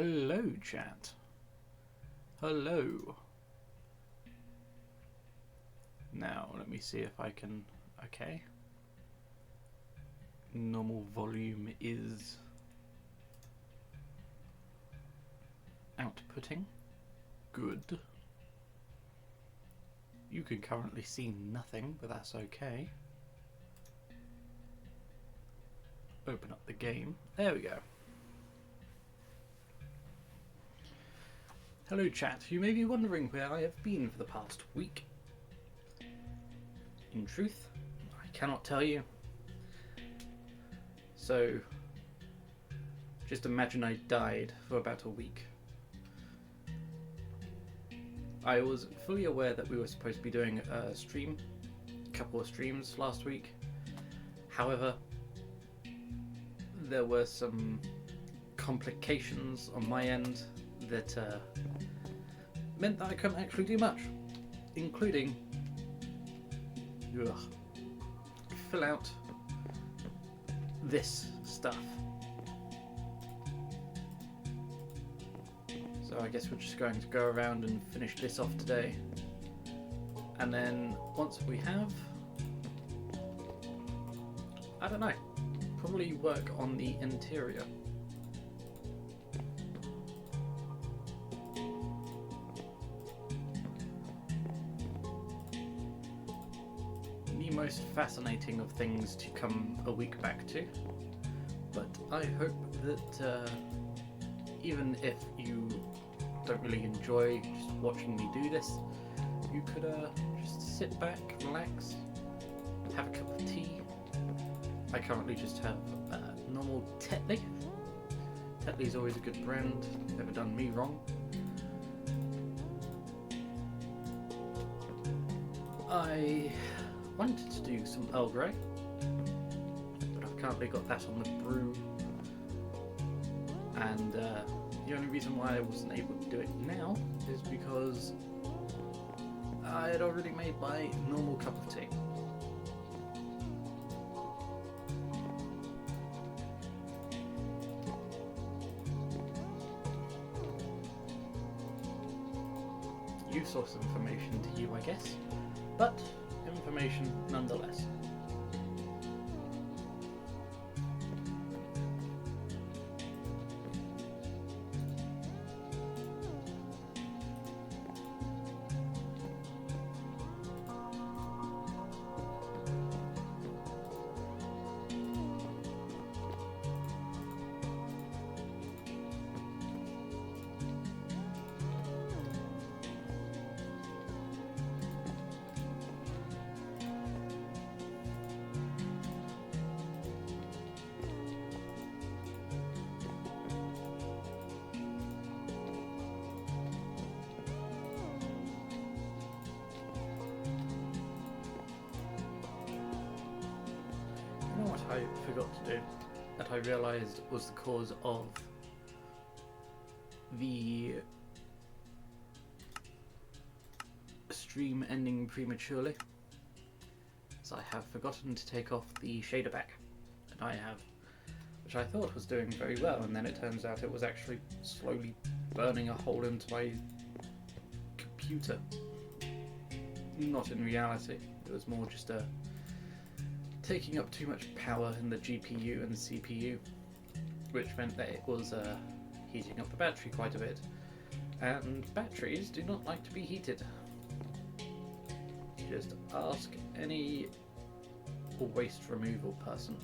Hello, chat. Hello. Now, let me see if I can... Okay. Normal volume is outputting. Good. You can currently see nothing, but that's okay. Open up the game. There we go. Hello chat, you may be wondering where I have been for the past week. In truth, I cannot tell you. So, just imagine I died for about a week. I was fully aware that we were supposed to be doing a stream, a couple of streams last week. However, there were some complications on my end that meant that I couldn't actually do much, including fill out this stuff. So I guess we're just going to go around and finish this off today, and then once we have, I don't know, probably work on the interior. The most fascinating of things to come a week back to, but I hope that even if you don't really enjoy just watching me do this, you could just sit back, relax, have a cup of tea. I currently just have normal Tetley. Tetley's always a good brand, never done me wrong. I wanted to do some Earl Grey, but I've currently got that on the brew, and the only reason why I wasn't able to do it now is because I had already made my normal cup of tea. Useless information to you, I guess, but information nonetheless. What I forgot to do, that I realised was the cause of the stream ending prematurely, is I have forgotten to take off the shader back, and I have, which I thought was doing very well, and then it turns out it was actually slowly burning a hole into my computer. Not in reality, it was more just taking up too much power in the GPU and CPU, which meant that it was heating up the battery quite a bit, and batteries do not like to be heated. Just ask any waste removal person.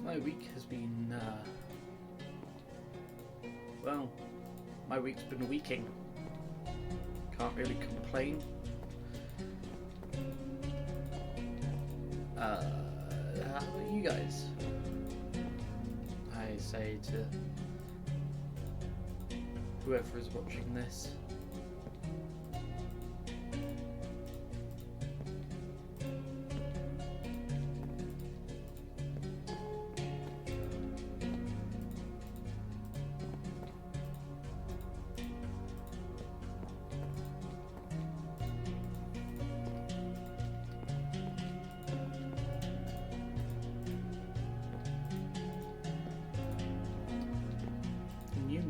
My week has been, well, my week's been weeking. Can't really complain. How about you guys? I say to whoever is watching this,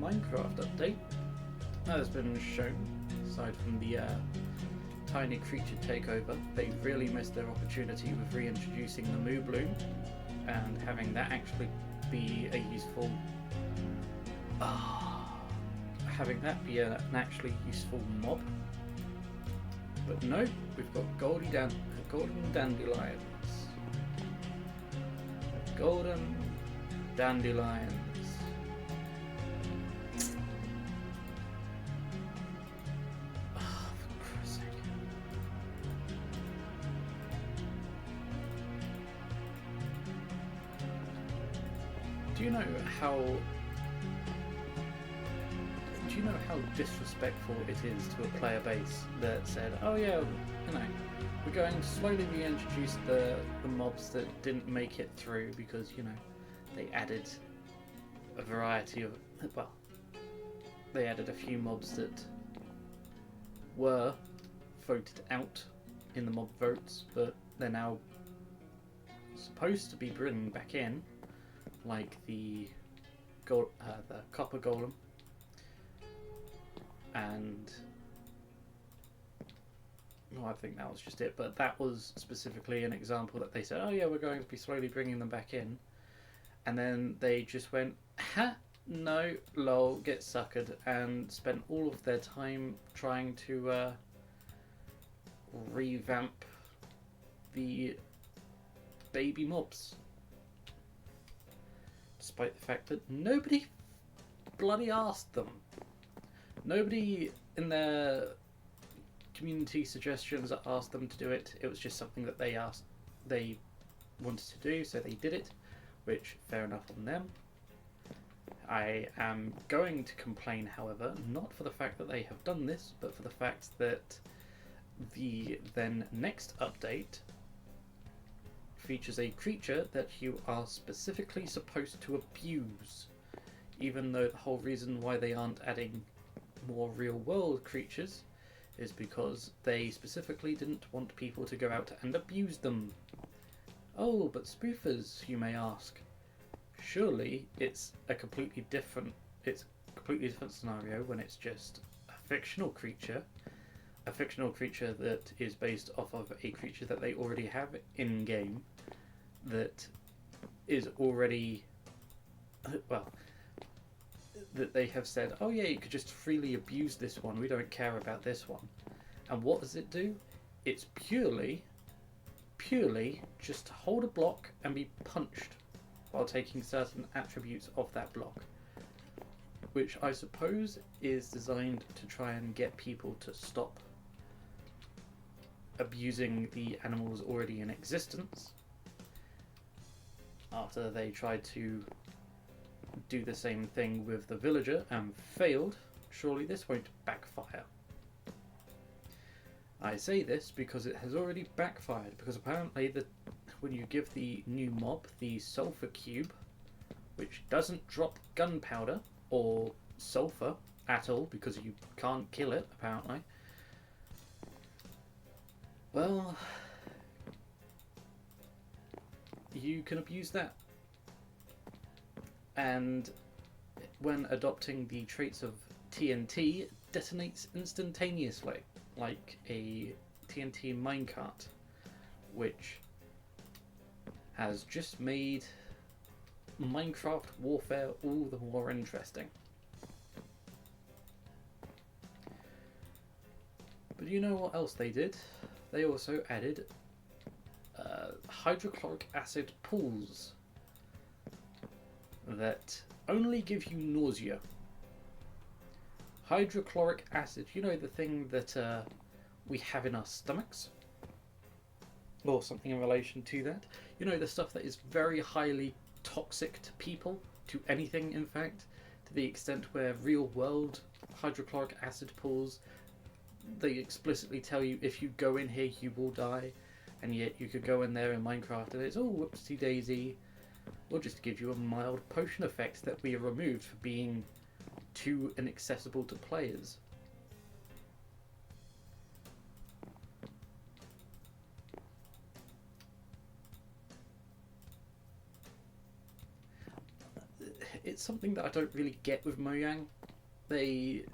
Minecraft update has been shown. Aside from the tiny creature takeover, they've really missed their opportunity with reintroducing the Moo Bloom and having that actually be a useful having that be an actually useful mob. But no, we've got golden dandelions. Golden dandelions. Do you know how disrespectful it is to a player base that said, oh yeah, you know, we're going to slowly reintroduce the mobs that didn't make it through because, you know, they added a variety of, well, they added a few mobs that were voted out in the mob votes, but they're now supposed to be bringing back in, like the copper golem, and well, I think that was just it. But that was specifically an example that they said, "Oh yeah, we're going to be slowly bringing them back in," and then they just went, "Ha, no, lol, get suckered," and spent all of their time trying to revamp the baby mobs. Despite the fact that nobody bloody asked them. Nobody in their community suggestions asked them to do it. It was just something that they wanted to do, so they did it, which, fair enough on them. I am going to complain, however, not for the fact that they have done this, but for the fact that the then next update features a creature that you are specifically supposed to abuse, even though the whole reason why they aren't adding more real-world creatures is because they specifically didn't want people to go out and abuse them. Oh, but spoofers, you may ask. Surely it's a completely different scenario when it's just a fictional creature that is based off of a creature that they already have in-game, that is already, well, that they have said, oh yeah, you could just freely abuse this one, we don't care about this one. And what does it do? It's purely just to hold a block and be punched while taking certain attributes of that block, which I suppose is designed to try and get people to stop abusing the animals already in existence after they tried to do the same thing with the villager and failed. Surely this won't backfire. I say this because it has already backfired, because apparently when you give the new mob the sulfur cube, which doesn't drop gunpowder or sulfur at all because you can't kill it apparently, well, you can abuse that. And when adopting the traits of TNT, it detonates instantaneously, like a TNT minecart, which has just made Minecraft warfare all the more interesting. But you know what else they did? They also added hydrochloric acid pools that only give you nausea. hydrochloric acid, you know, the thing that we have in our stomachs? Or something in relation to that. You know, the stuff that is very highly toxic to people, to anything in fact, to the extent where real world hydrochloric acid pools, they explicitly tell you if you go in here you will die, and yet you could go in there in Minecraft and it's all whoopsie daisy. We'll just give you a mild potion effect that we removed for being too inaccessible to players. It's something that I don't really get with Mojang. They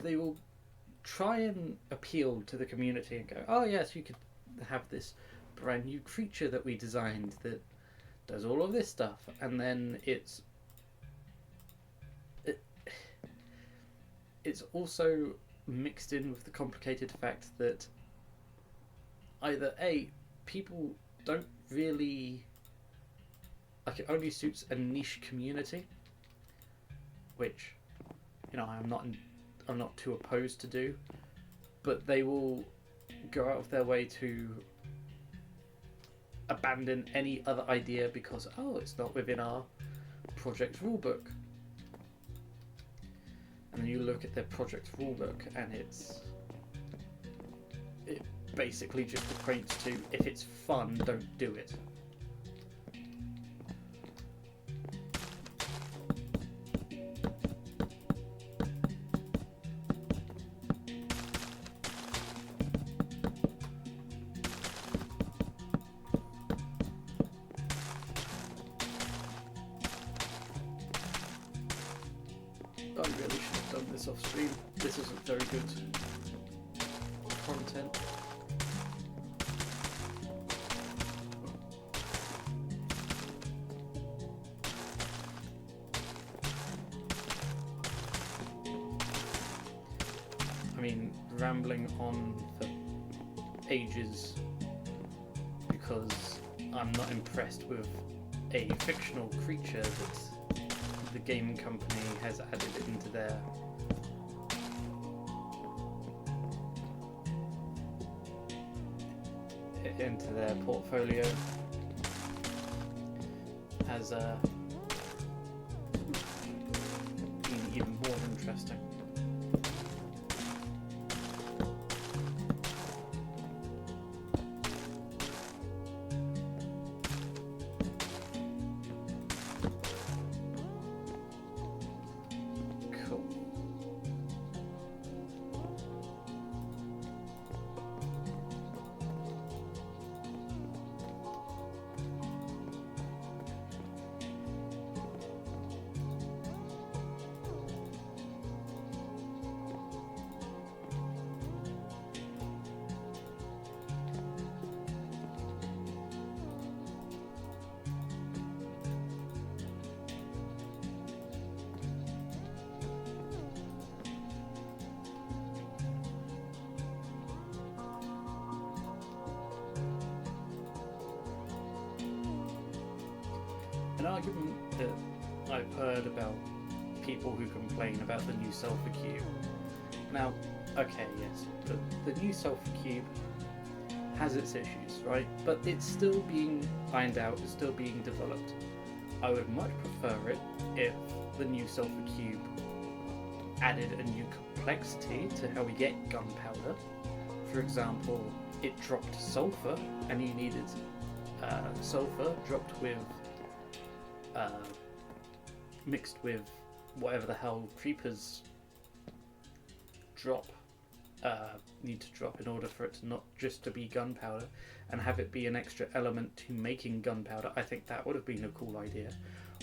will try and appeal to the community and go, oh yes, you could have this brand new creature that we designed that does all of this stuff, and then it's also mixed in with the complicated fact that either A, people don't really, like, it only suits a niche community, which, you know, I'm not too opposed to do, but they will go out of their way to abandon any other idea because, oh, it's not within our project rulebook. And then you look at their project rulebook and it basically just equates to, if it's fun, don't do it. I really should have done this off stream. This isn't very good content. I mean, rambling on for ages because I'm not impressed with a fictional creature that the game company has added into their portfolio has been even more interesting. An argument that I've heard about people who complain about the new Sulfur Cube. Now, okay, yes, the new Sulfur Cube has its issues, right? But it's still being ironed out, it's still being developed. I would much prefer it if the new Sulfur Cube added a new complexity to how we get gunpowder. For example, it dropped sulfur, and you needed sulfur dropped with mixed with whatever the hell creepers need to drop in order for it to not just to be gunpowder, and have it be an extra element to making gunpowder. I think that would have been a cool idea.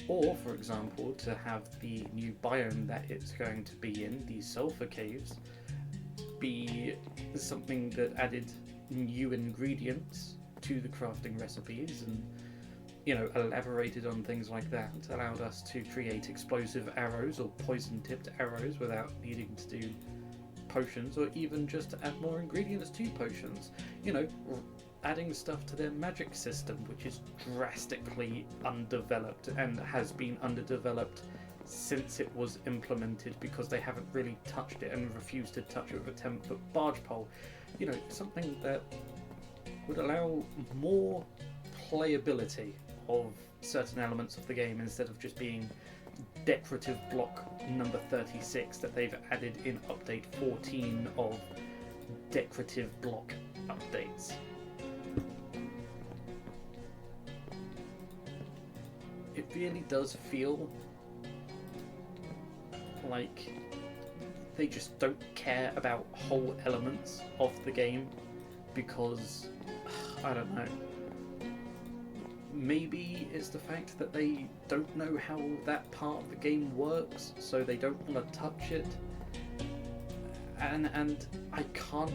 Or, for example, to have the new biome that it's going to be in, these sulfur caves, be something that added new ingredients to the crafting recipes and, you know, elaborated on things like that, allowed us to create explosive arrows or poison-tipped arrows without needing to do potions, or even just to add more ingredients to potions. You know, adding stuff to their magic system, which is drastically undeveloped and has been underdeveloped since it was implemented, because they haven't really touched it and refused to touch it with a 10-foot barge pole. You know, something that would allow more playability of certain elements of the game instead of just being decorative block number 36 that they've added in update 14 of decorative block updates. It really does feel like they just don't care about whole elements of the game because, I don't know, maybe it's the fact that they don't know how that part of the game works, so they don't want to touch it, and I can't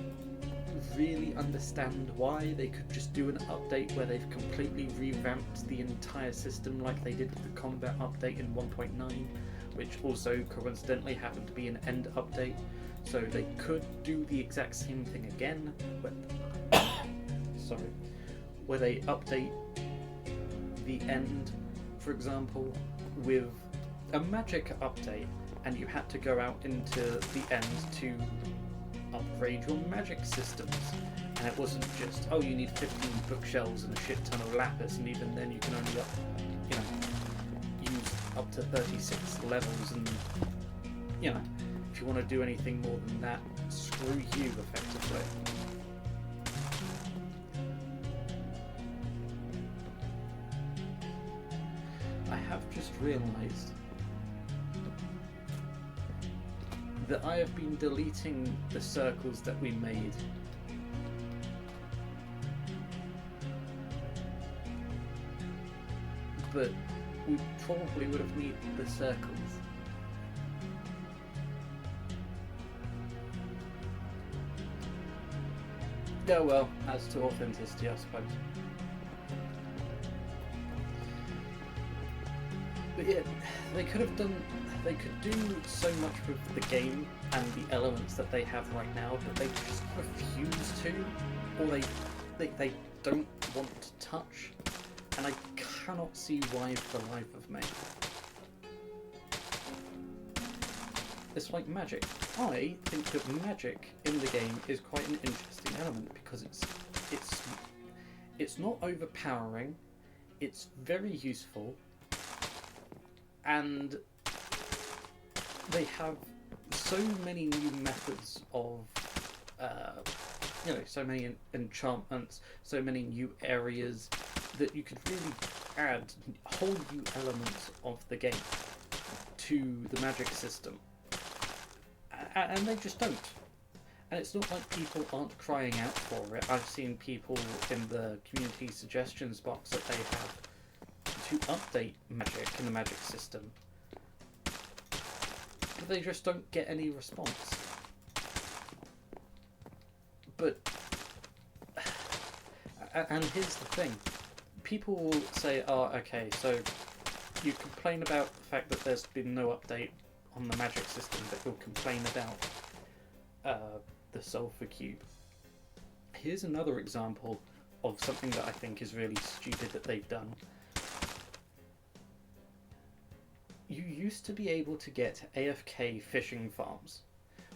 really understand why. They could just do an update where they've completely revamped the entire system like they did with the combat update in 1.9, which also coincidentally happened to be an end update, so they could do the exact same thing again where they update the end, for example, with a magic update, and you had to go out into the end to upgrade your magic systems, and it wasn't just, oh, you need 15 bookshelves and a shit ton of lapis, and even then you can only use up to 36 levels, and if you want to do anything more than that, screw you, effectively. I have just realised that I have been deleting the circles that we made. But we probably would have needed the circles. Oh well, as to authenticity, I suppose. But yeah, they could do so much with the game and the elements that they have right now, but they just refuse to, or they don't want to touch, and I cannot see why for the life of me. It's like magic. I think that magic in the game is quite an interesting element because it's not overpowering, it's very useful, and they have so many new methods of, so many enchantments, so many new areas that you could really add whole new elements of the game to the magic system. And they just don't. And it's not like people aren't crying out for it. I've seen people in the community suggestions box that they have to update magic in the magic system, but they just don't get any response. But and here's the thing, people will say, oh, okay, so you complain about the fact that there's been no update on the magic system, but you'll complain about the sulfur cube. Here's another example of something that I think is really stupid that they've done. You used to be able to get AFK fishing farms,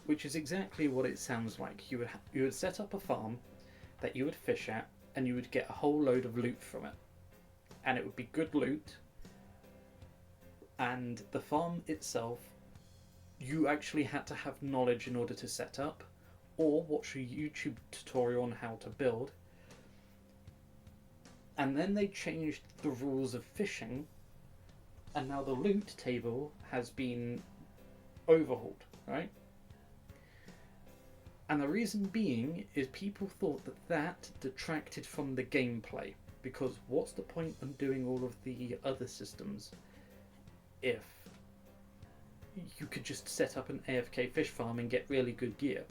which is exactly what it sounds like. You would set up a farm that you would fish at, and you would get a whole load of loot from it, and it would be good loot. And the farm itself, you actually had to have knowledge in order to set up, or watch a YouTube tutorial on how to build. And then they changed the rules of fishing, and now the loot table has been overhauled, right? And the reason being is people thought that detracted from the gameplay, because what's the point of doing all of the other systems if you could just set up an AFK fish farm and get really good gear?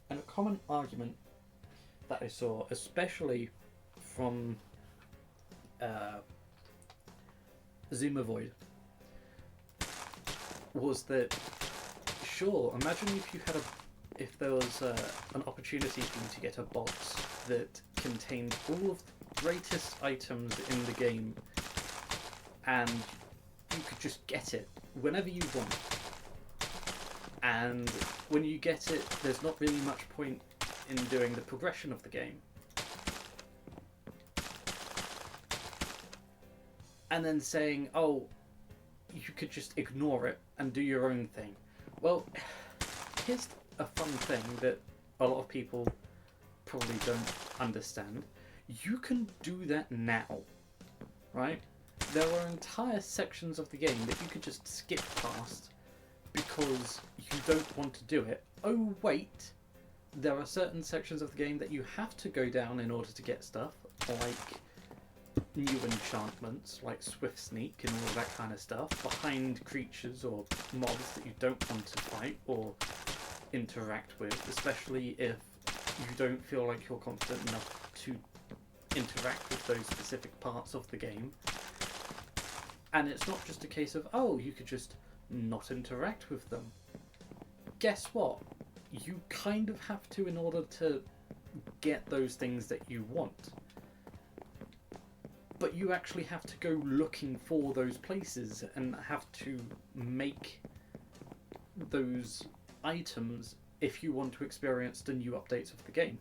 And a common argument that I saw, especially from Zoomovoid, was that, sure, imagine if you had if there was an opportunity for you to get a box that contained all of the greatest items in the game, and you could just get it whenever you want. And when you get it, there's not really much point in doing the progression of the game. And then saying, oh, you could just ignore it and do your own thing. Well, here's a fun thing that a lot of people probably don't understand. You can do that now, right? There are entire sections of the game that you could just skip past because you don't want to do it. Oh wait, there are certain sections of the game that you have to go down in order to get stuff, like new enchantments, like Swift Sneak and all that kind of stuff, behind creatures or mobs that you don't want to fight or interact with, especially if you don't feel like you're confident enough to interact with those specific parts of the game. And it's not just a case of, oh, you could just not interact with them. Guess what? You kind of have to in order to get those things that you want. But you actually have to go looking for those places and have to make those items if you want to experience the new updates of the game.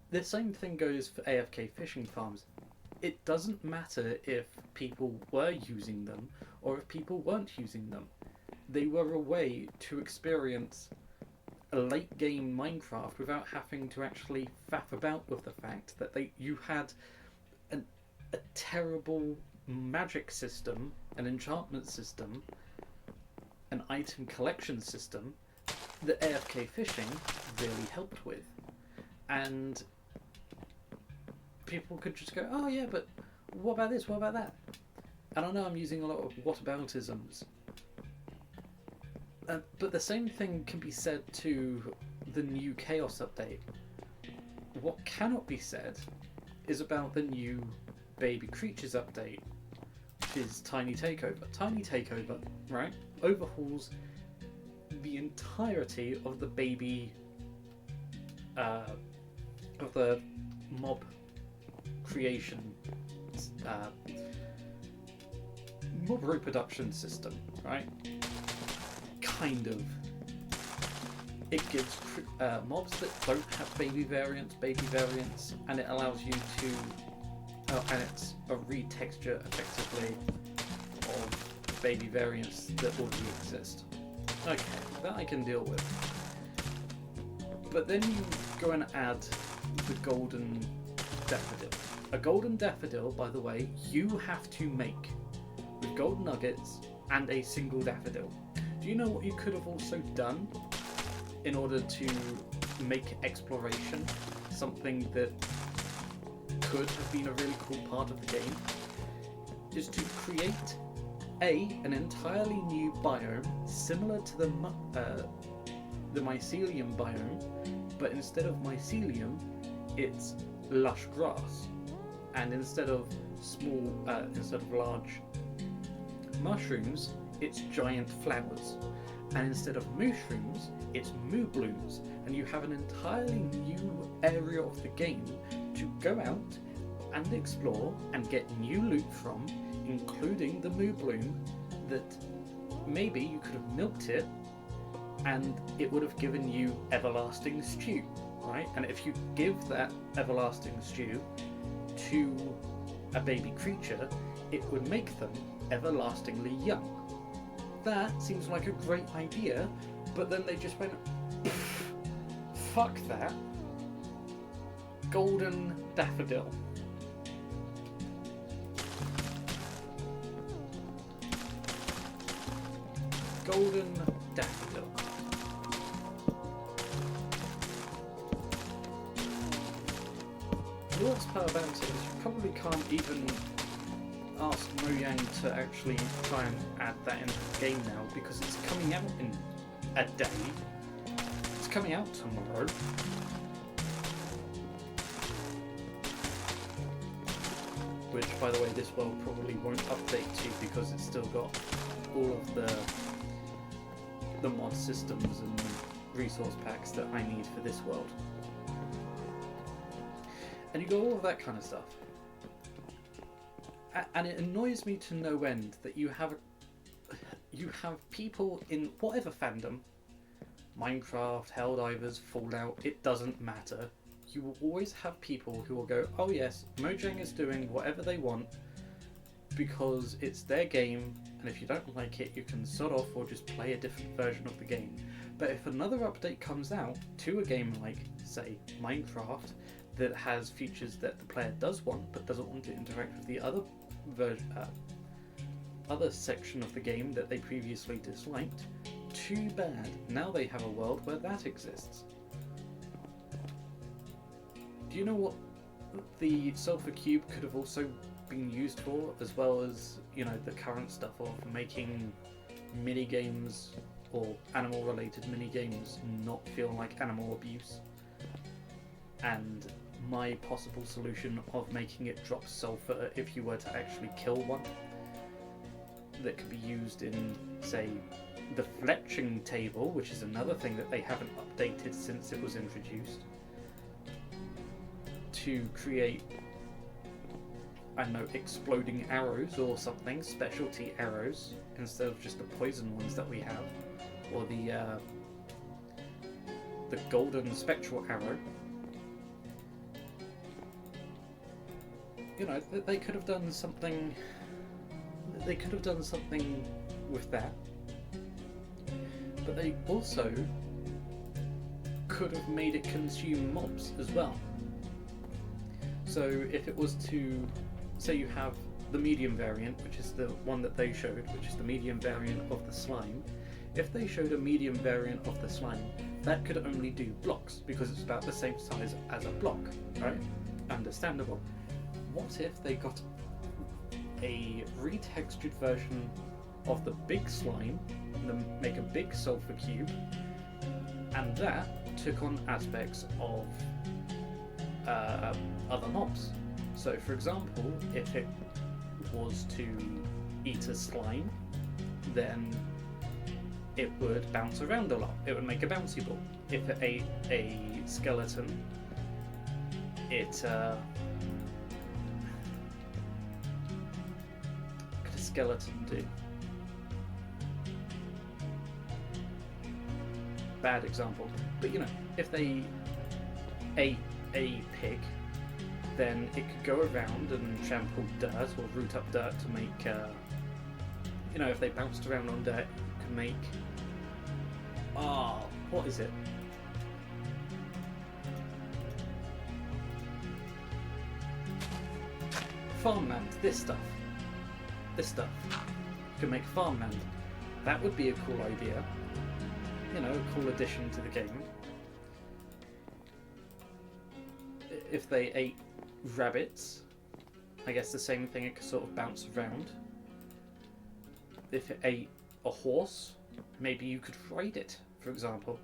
The same thing goes for AFK fishing farms. It doesn't matter if people were using them or if people weren't using them. They were a way to experience a late game Minecraft without having to actually faff about with the fact that you had a terrible magic system, an enchantment system, an item collection system that AFK fishing really helped with. And people could just go, oh yeah, but what about this, what about that? And I know I'm using a lot of whataboutisms, but the same thing can be said to the new Chaos update. What cannot be said is about the new Baby Creatures update, which is Tiny Takeover. Tiny Takeover, right, overhauls the entirety of the baby, of the mob creation, mob reproduction system, right? Kind of. It gives mobs that don't have baby variants, and it allows you to, and it's a retexture effectively of baby variants that already exist. Okay, that I can deal with. But then you go and add the golden daffodil. A golden daffodil, by the way, you have to make with golden nuggets and a single daffodil. Do you know what you could have also done in order to make exploration something that could have been a really cool part of the game? Is to create an entirely new biome similar to the mycelium biome, but instead of mycelium, it's lush grass, and instead of large mushrooms, it's giant flowers, and instead of mushrooms, it's moo blooms, and you have an entirely new area of the game to go out and explore and get new loot from, including the moo bloom that maybe you could have milked it and it would have given you everlasting stew, right? And if you give that everlasting stew to a baby creature, it would make them everlastingly young. That seems like a great idea, but then they just went, fuck that. Golden daffodil. Golden daffodil. The worst part about it is you probably can't even ask Mojang to actually try and add that into the game now, because it's coming out in a day. It's coming out tomorrow. Which, by the way, this world probably won't update to because it's still got all of the mod systems and resource packs that I need for this world. And you got all of that kind of stuff. And it annoys me to no end that you have people in whatever fandom, Minecraft, Helldivers, Fallout, it doesn't matter. You will always have people who will go, oh yes, Mojang is doing whatever they want because it's their game, and if you don't like it, you can sod off or just play a different version of the game. But if another update comes out to a game like, say, Minecraft, that has features that the player does want but doesn't want to interact with the other other section of the game that they previously disliked, too bad. Now they have a world where that exists. Do you know what the Sulfur Cube could have also been used for, as well as, you know, the current stuff of making mini games or animal related mini games not feel like animal abuse? And my possible solution of making it drop sulfur if you were to actually kill one, that could be used in, say, the fletching table, which is another thing that they haven't updated since it was introduced, to create, I don't know, exploding arrows or something, specialty arrows, instead of just the poison ones that we have, or the golden spectral arrow. You know, they could have done something. They could have done something with that, but they also could have made it consume mobs as well. So if it was to, say you have the medium variant, which is the one that they showed, which is the medium variant of the slime, if they showed a medium variant of the slime, that could only do blocks, because it's about the same size as a block, right? Understandable. What if they got a retextured version of the big slime, and then make a big sulfur cube, and that took on aspects of other mobs? So for example, if it was to eat a slime, then it would bounce around a lot. It would make a bouncy ball. If it ate a skeleton, it skeleton do? Bad example, but you know, if they ate a pig, then it could go around and trample dirt or root up dirt to make, you know, if they bounced around on dirt, you could make, what is it? Farmland, this stuff. You can make farmland. That would be a cool idea. You know, a cool addition to the game. If they ate rabbits, I guess the same thing, it could sort of bounce around. If it ate a horse, maybe you could ride it, for example.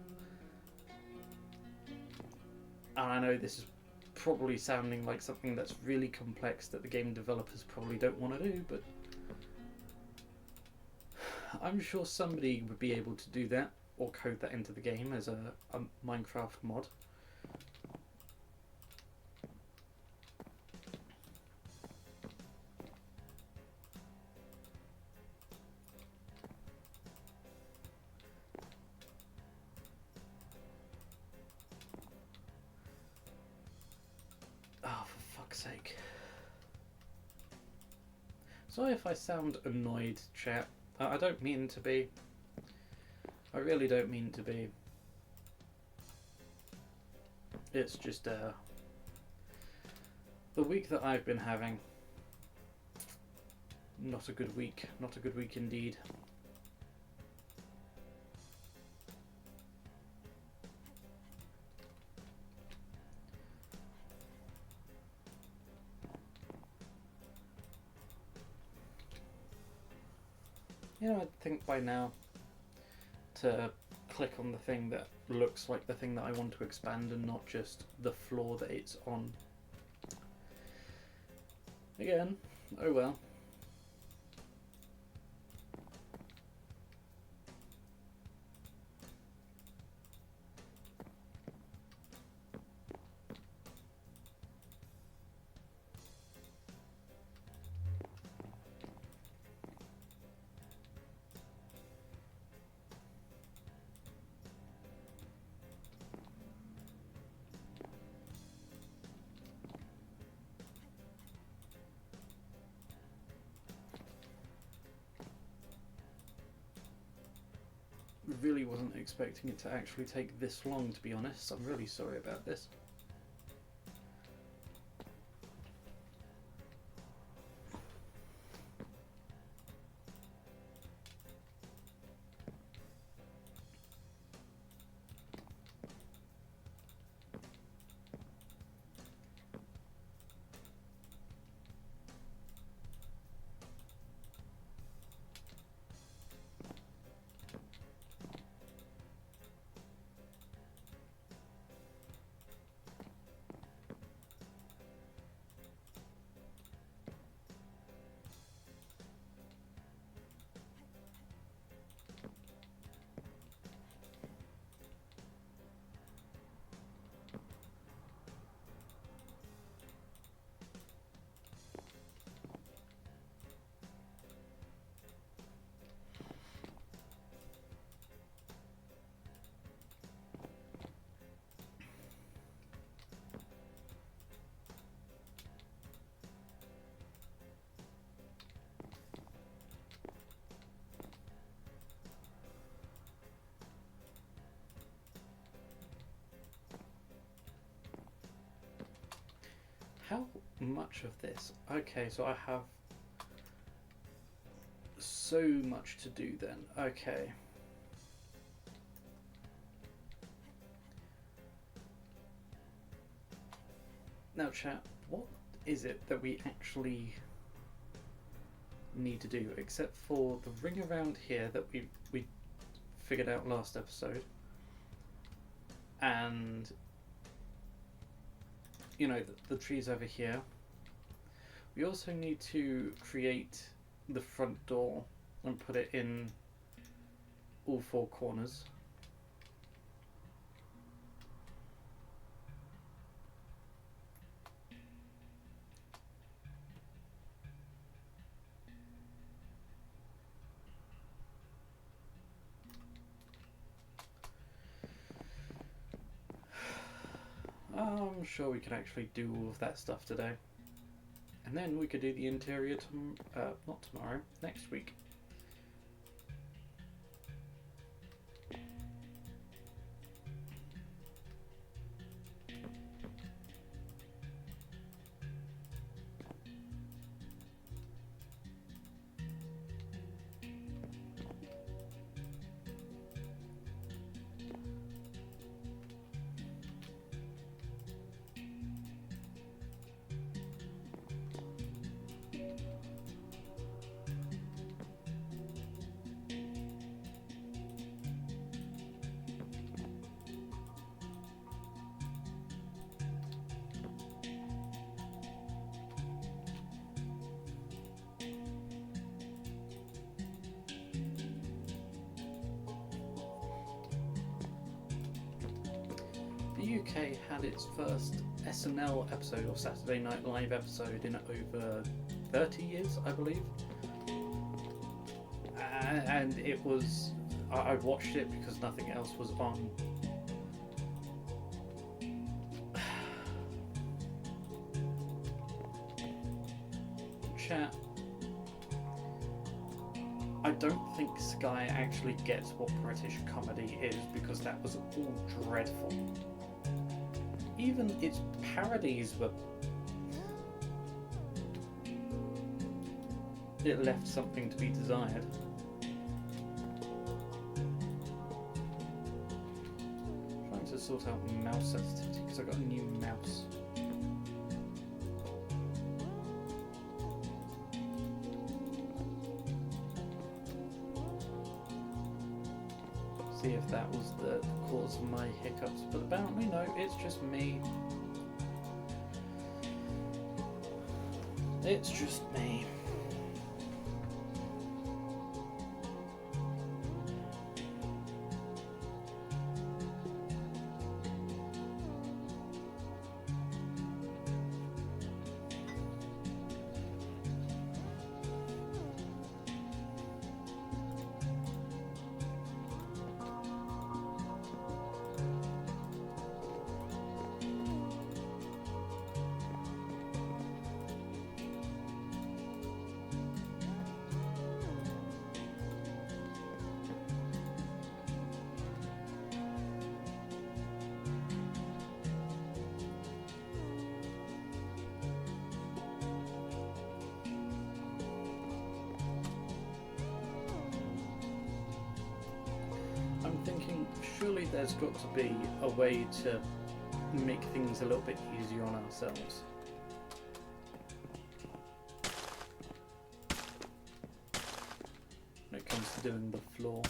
And I know this is probably sounding like something that's really complex that the game developers probably don't want to do, but I'm sure somebody would be able to do that or code that into the game as a Minecraft mod. Oh, for fuck's sake. Sorry if I sound annoyed, chat. I don't mean to be. I really don't mean to be. It's just the week that I've been having. Not a good week. Not a good week indeed. You know, I'd think by now to click on the thing that looks like the thing that I want to expand and not just the floor that it's on. Again, oh well. really wasn't expecting it to actually take this long, to be honest. I'm really sorry about this. How much of this? Okay, so I have so much to do then. Okay. Now chat, what is it that we actually need to do, except for the ring around here that we figured out last episode, and you know, the trees over here. We also need to create the front door and put it in all four corners. I'm sure we can actually do all of that stuff today. And then we could do the interior, not tomorrow, next week. The UK had its first SNL episode, or Saturday Night Live episode, in over 30 years, I believe. And it was... I watched it because nothing else was on. Chat. I don't think Sky actually gets what British comedy is, because that was all dreadful. Even its parodies were... It left something to be desired. Trying to sort out mouse sensitivity because I got a new mouse. See if that was the cause of my hiccups, but apparently no, it's just me. It's just me. thinking surely there's got to be a way to make things a little bit easier on ourselves. When it comes to doing the floor.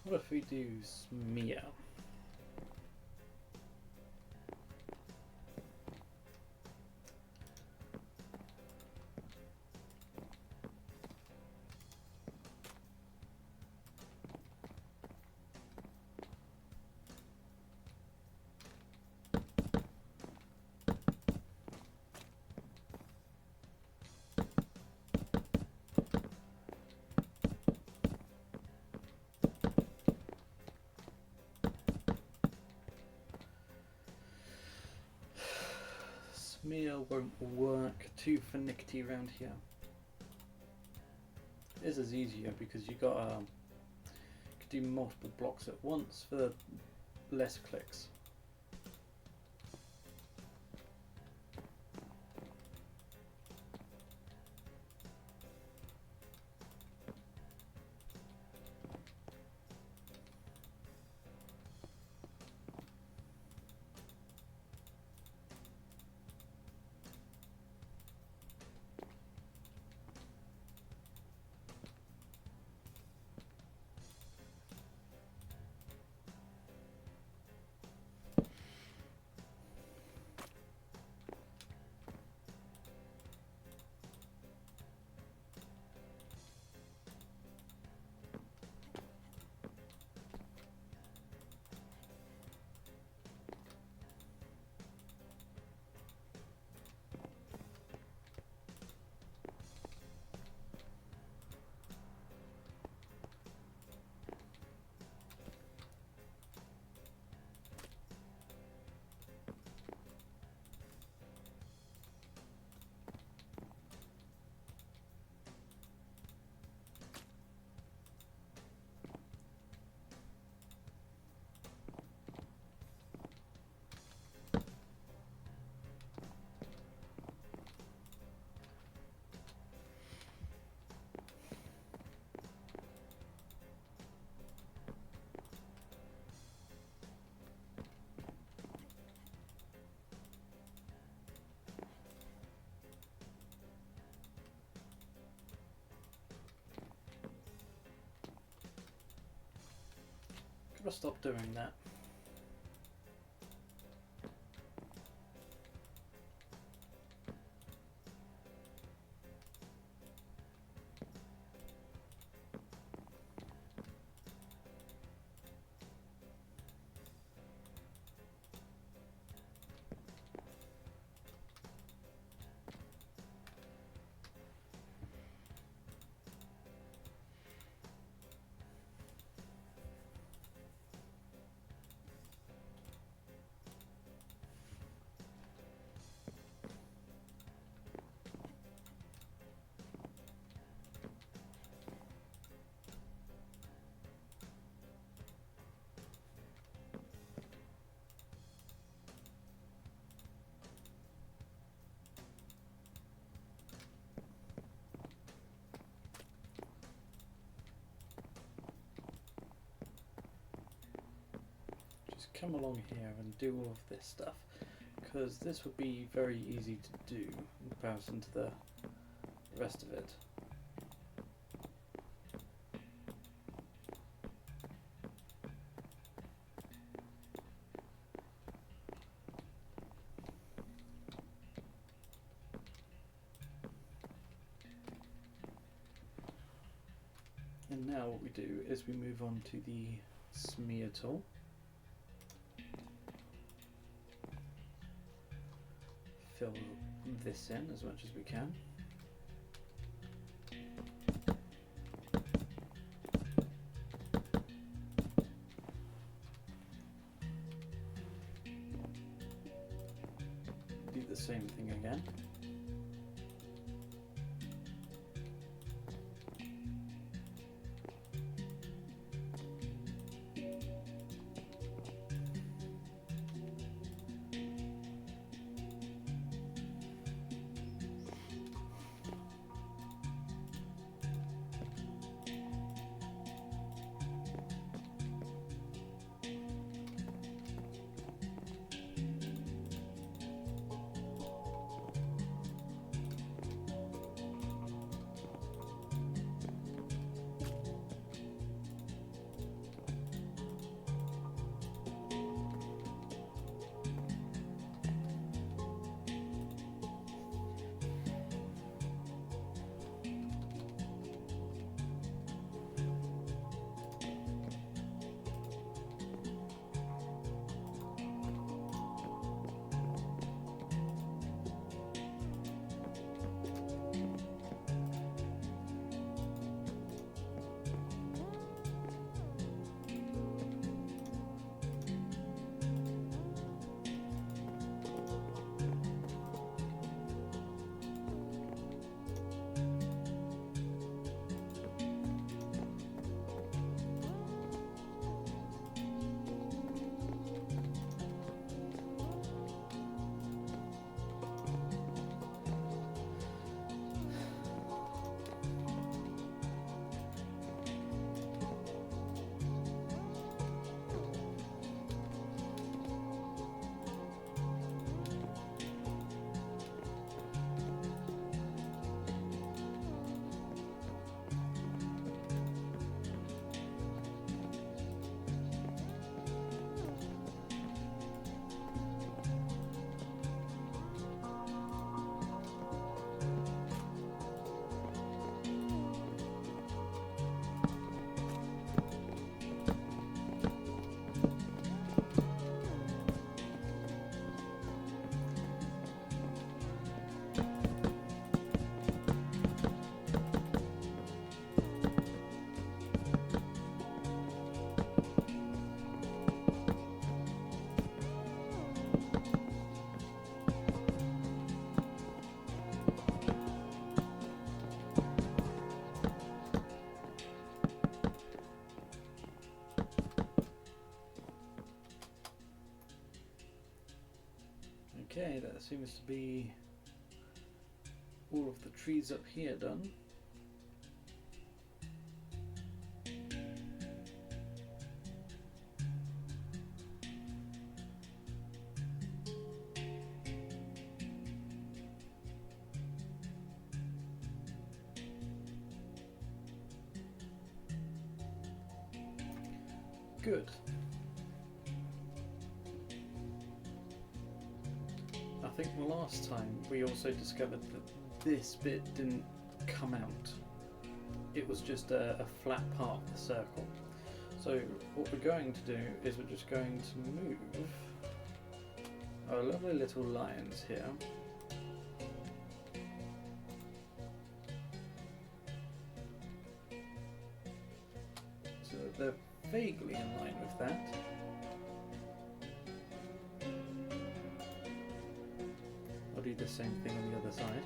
What if we do smear? Smear won't work too finicky around here. This is easier because you could do multiple blocks at once for less clicks. never stop doing that. Come along here and do all of this stuff, because this would be very easy to do in comparison to the rest of it. And now what we do is we move on to the smear tool. Fill this in as much as we can. Do the same thing again. Okay, that seems to be all of the trees up here done. Good. think last time we also discovered that this bit didn't come out. It was just a flat part of the circle. So what we're going to do is we're just going to move our lovely little lines here. So that they're vaguely in line with that. I'll do the same thing on the other side.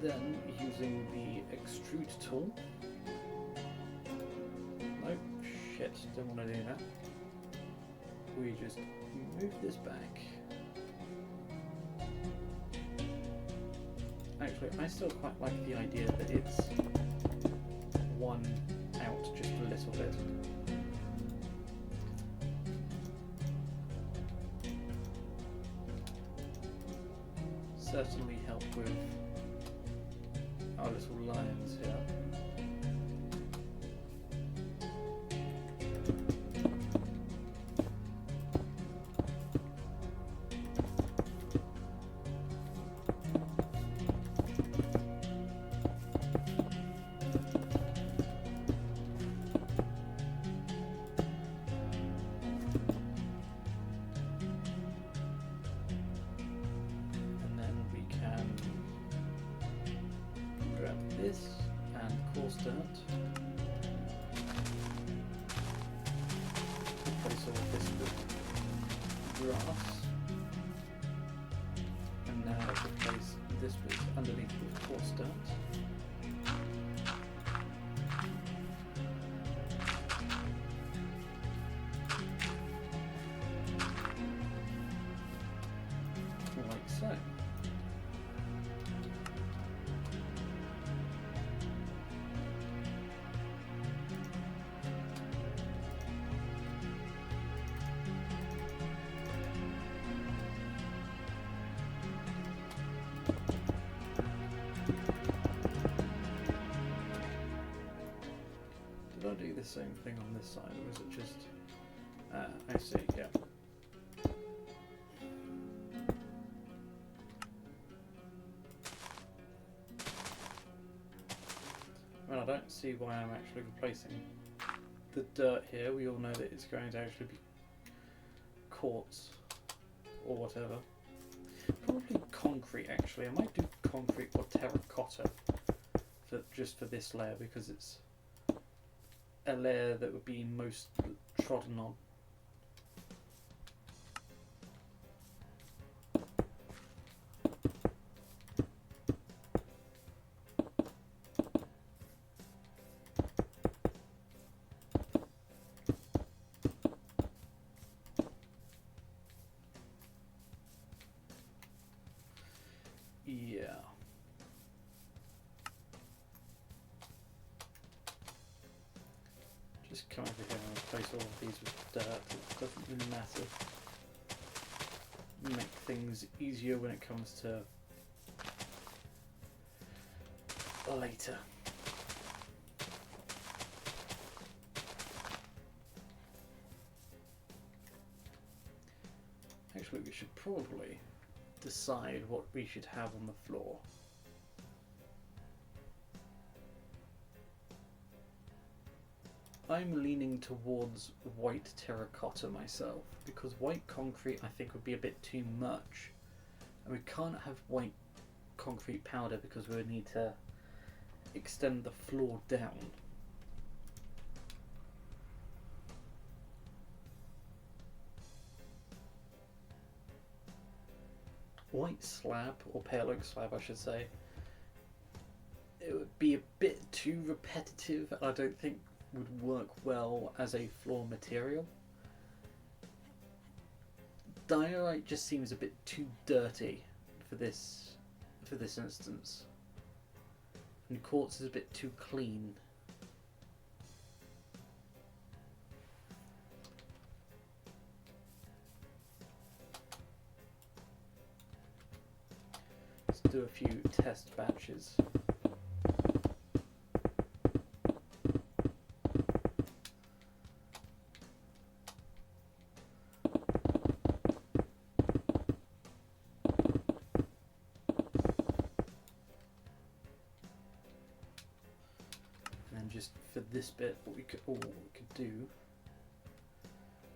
Then, using the extrude tool, nope, shit, don't want to do that. We just move this back. Actually, I still quite like the idea that it's one out just a little bit. Certainly help with our little lines here. This and coarse dirt. Place all this with grass. And now replace this bit underneath with coarse dirt. Like so. Did I do the same thing on this side, or was it just... I see, yeah. Well, I don't see why I'm actually replacing the dirt here. We all know that it's going to actually be quartz or whatever. Probably concrete, actually. I might do concrete or terracotta just for this layer, because it's a layer that would be most trodden on. Yeah. Just come over here and replace all of these with dirt. It doesn't really matter. Make things easier when it comes to later. Actually, we should probably decide what we should have on the floor. I'm leaning towards white terracotta myself, because white concrete I think would be a bit too much, and we can't have white concrete powder because we would need to extend the floor down. White slab, or pale oak slab I should say, it would be a bit too repetitive, and I don't think would work well as a floor material. Diorite just seems a bit too dirty for this instance, and quartz is a bit too clean. Let's do a few test batches. Just for this bit, what we could do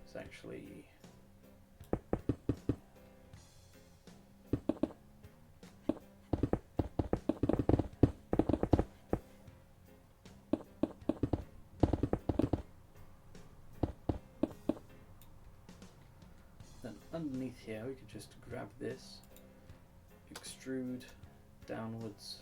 is actually then underneath here we could just grab this, extrude downwards.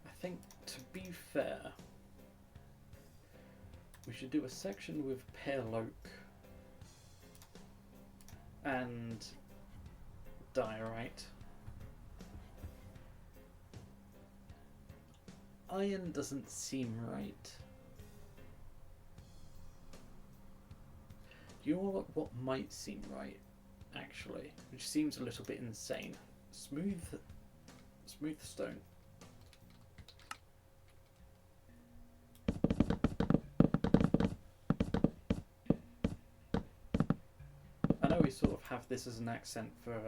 I think, to be fair, we should do a section with pear oak and diorite. Iron doesn't seem right. You know what might seem right, actually, which seems a little bit insane? Smooth stone. I know we sort of have this as an accent for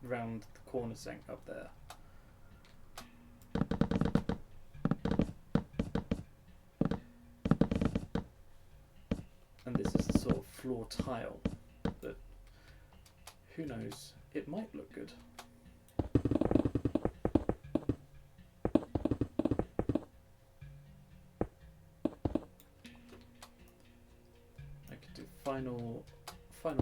round the corner sink up there. And this is the sort of floor tile, but who knows, it might look good. I could do final one.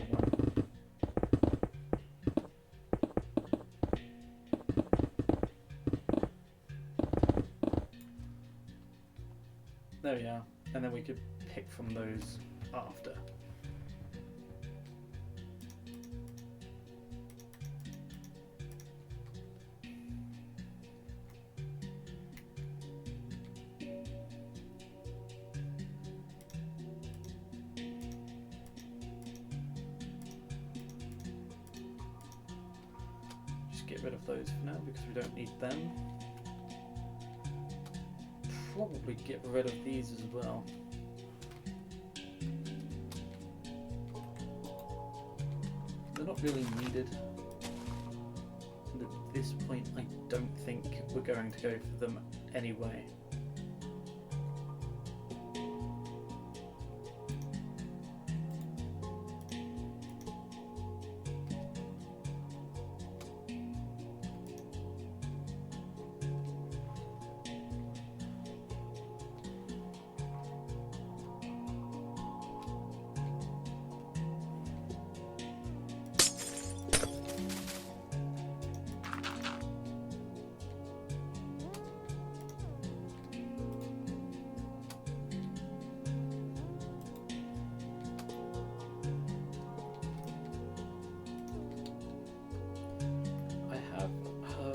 There we are, and then we could pick from those after. Just get rid of those for now because we don't need them. Probably get rid of these as well. They're not really needed. And at this point, I don't think we're going to go for them anyway.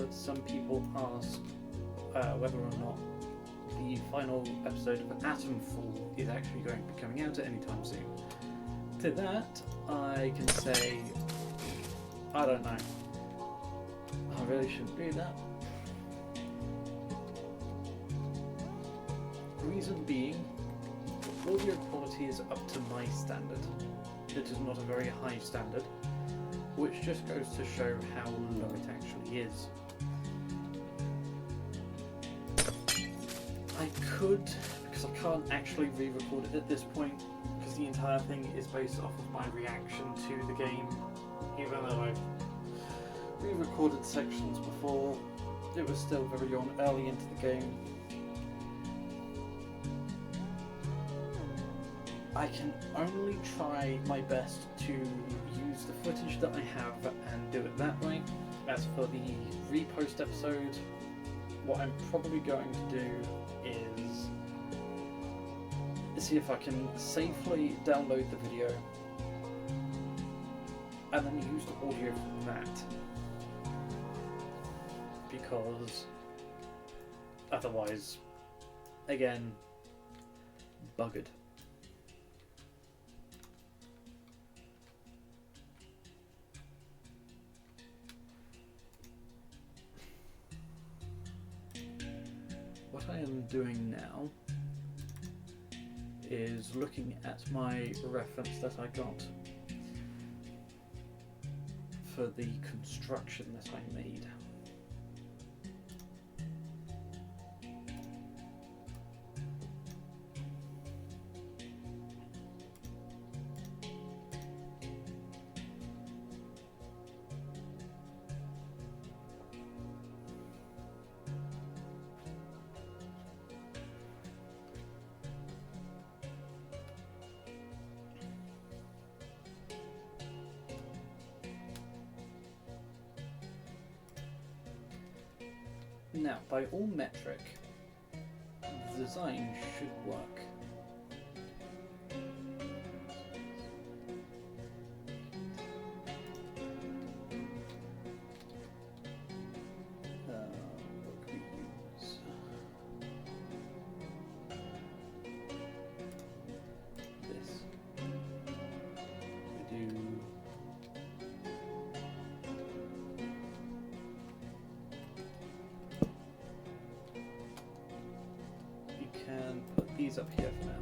Some people ask whether or not the final episode of Atomfall is actually going to be coming out at any time soon. To that, I can say, I don't know. I really shouldn't do that. Reason being, audio quality is up to my standard. It is not a very high standard, which just goes to show how low it actually is. I could, because I can't actually re-record it at this point, because the entire thing is based off of my reaction to the game, even though I've re-recorded sections before, it was still very early into the game. I can only try my best to use the footage that I have and do it that way. As for the repost episode, what I'm probably going to do is see if I can safely download the video and then used audio from that, because otherwise, again, buggered. What I am doing now is looking at my reference that I got for the construction that I made. Now, by all metric, the design should work. What can we use? This. We do. Can put these up here for now.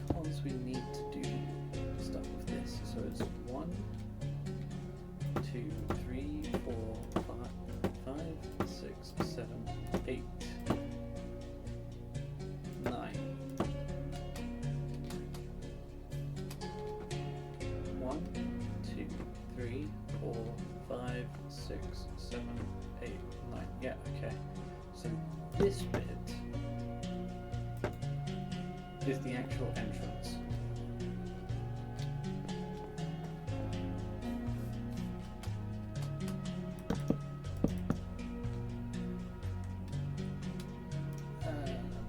Because we need to do stuff with this. So it's 1, 2, 3, 4, 5, 6, 7, 8, 9. 1, 2, 3, 4, 5, 6, 7, 8, 9. Yeah, okay. So this bit is the actual entrance.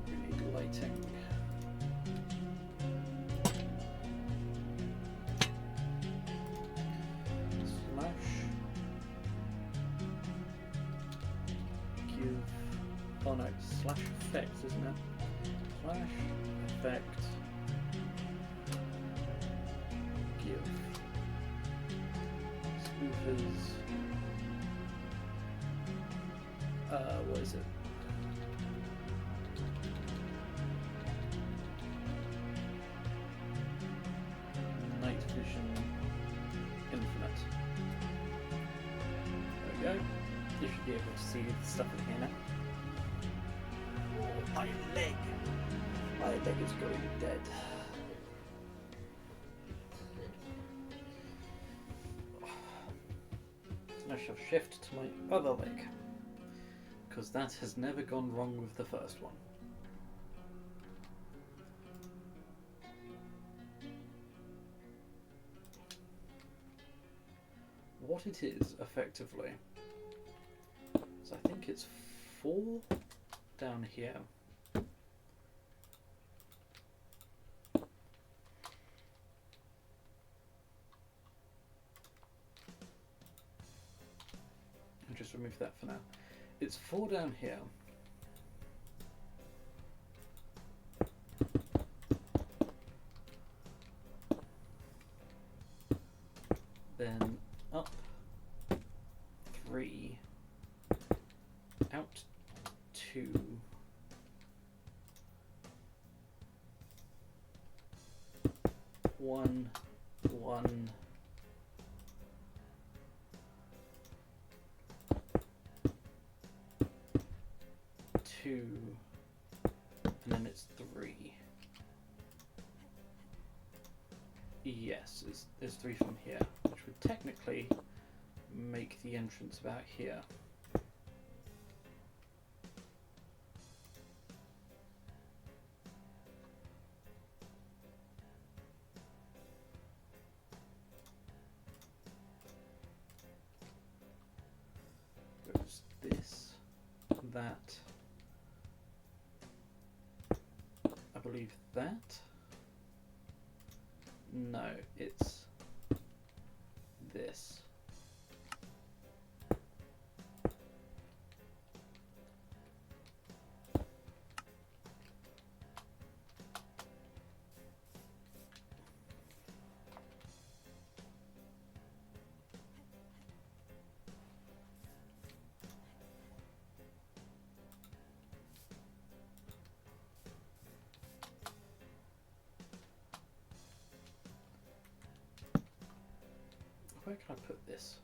We need lighting. Oh no, slash effects, isn't it? Slash effect give spoofers. What is it? Night vision infinite. There we go. You should be able to see the stuff in here now. Oh, my leg! My leg is going dead. I shall shift to my other leg, because that has never gone wrong with the first one. What it is, effectively, is I think it's 4 down here. I'll just remove that for now. It's 4 down here. Then up 3, out 2, one, 2, and then it's 3. Yes, there's 3 from here, which would technically make the entrance about here. Goes this, that, I believe that. No, it's this. Where can I put this?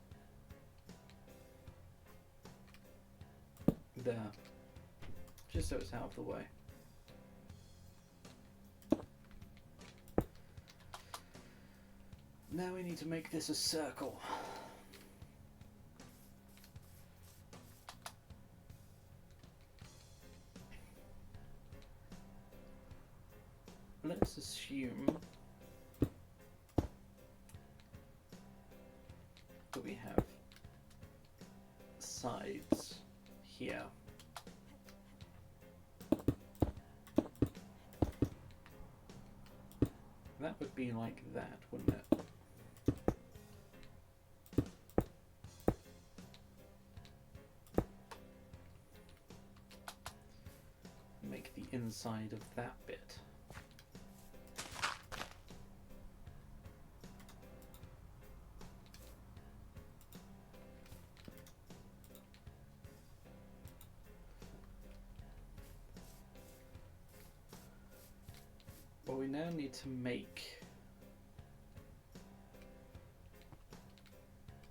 There. Just so it's out of the way. Now we need to make this a circle. Let's assume that we have sides here. That would be like that, wouldn't it? Make the inside of that bit. Well, we now need to make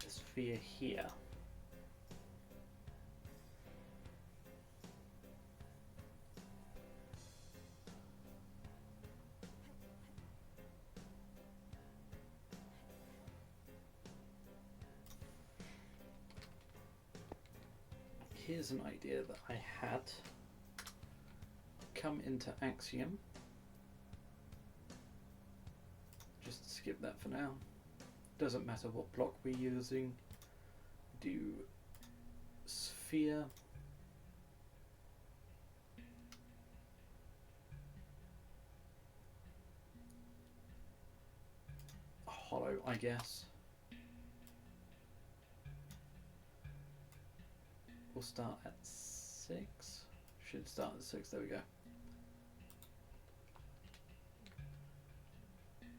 a sphere here. Here's an idea that I had. Come into Axiom. Just skip that for now. Doesn't matter what block we're using. Do sphere. Hollow, I guess. We'll start at 6. Should start at 6, there we go.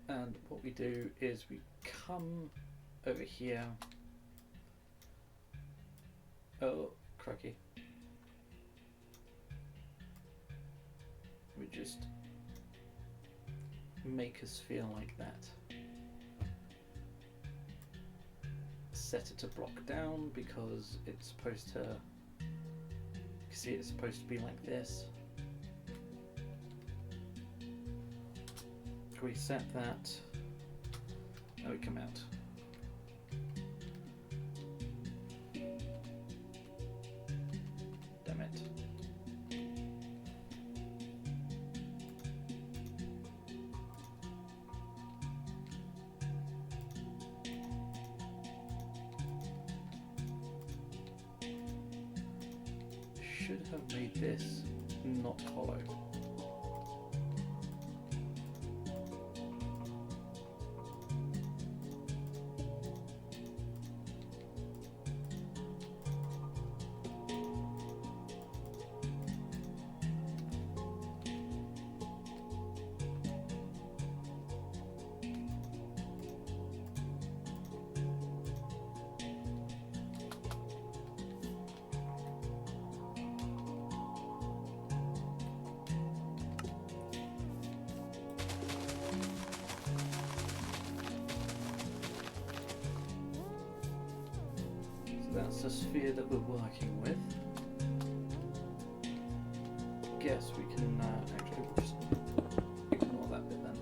And what we do is we come over here. Oh, crikey. We just make a sphere like that. Set it to block down because it's supposed to, you see it's supposed to be like this. We set that, now we come out. Damn it. Should have made this not hollow. That's the sphere that we're working with. Guess we can actually just ignore that bit then.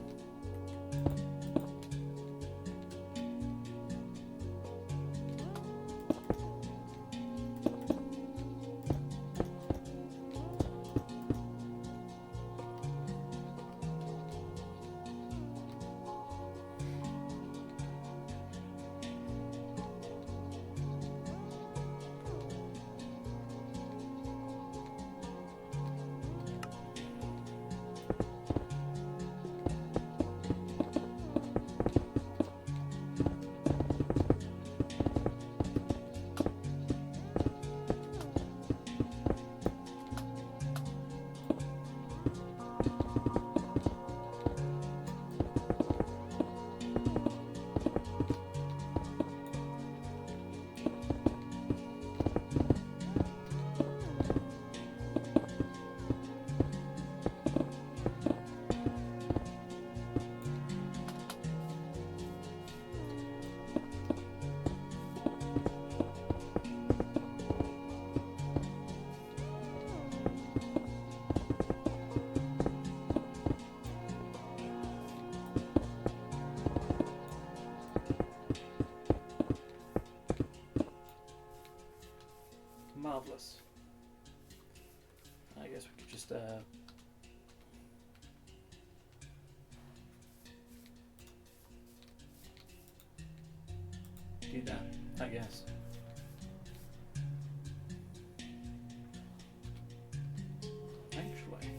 guess we could just do that, I guess. Actually,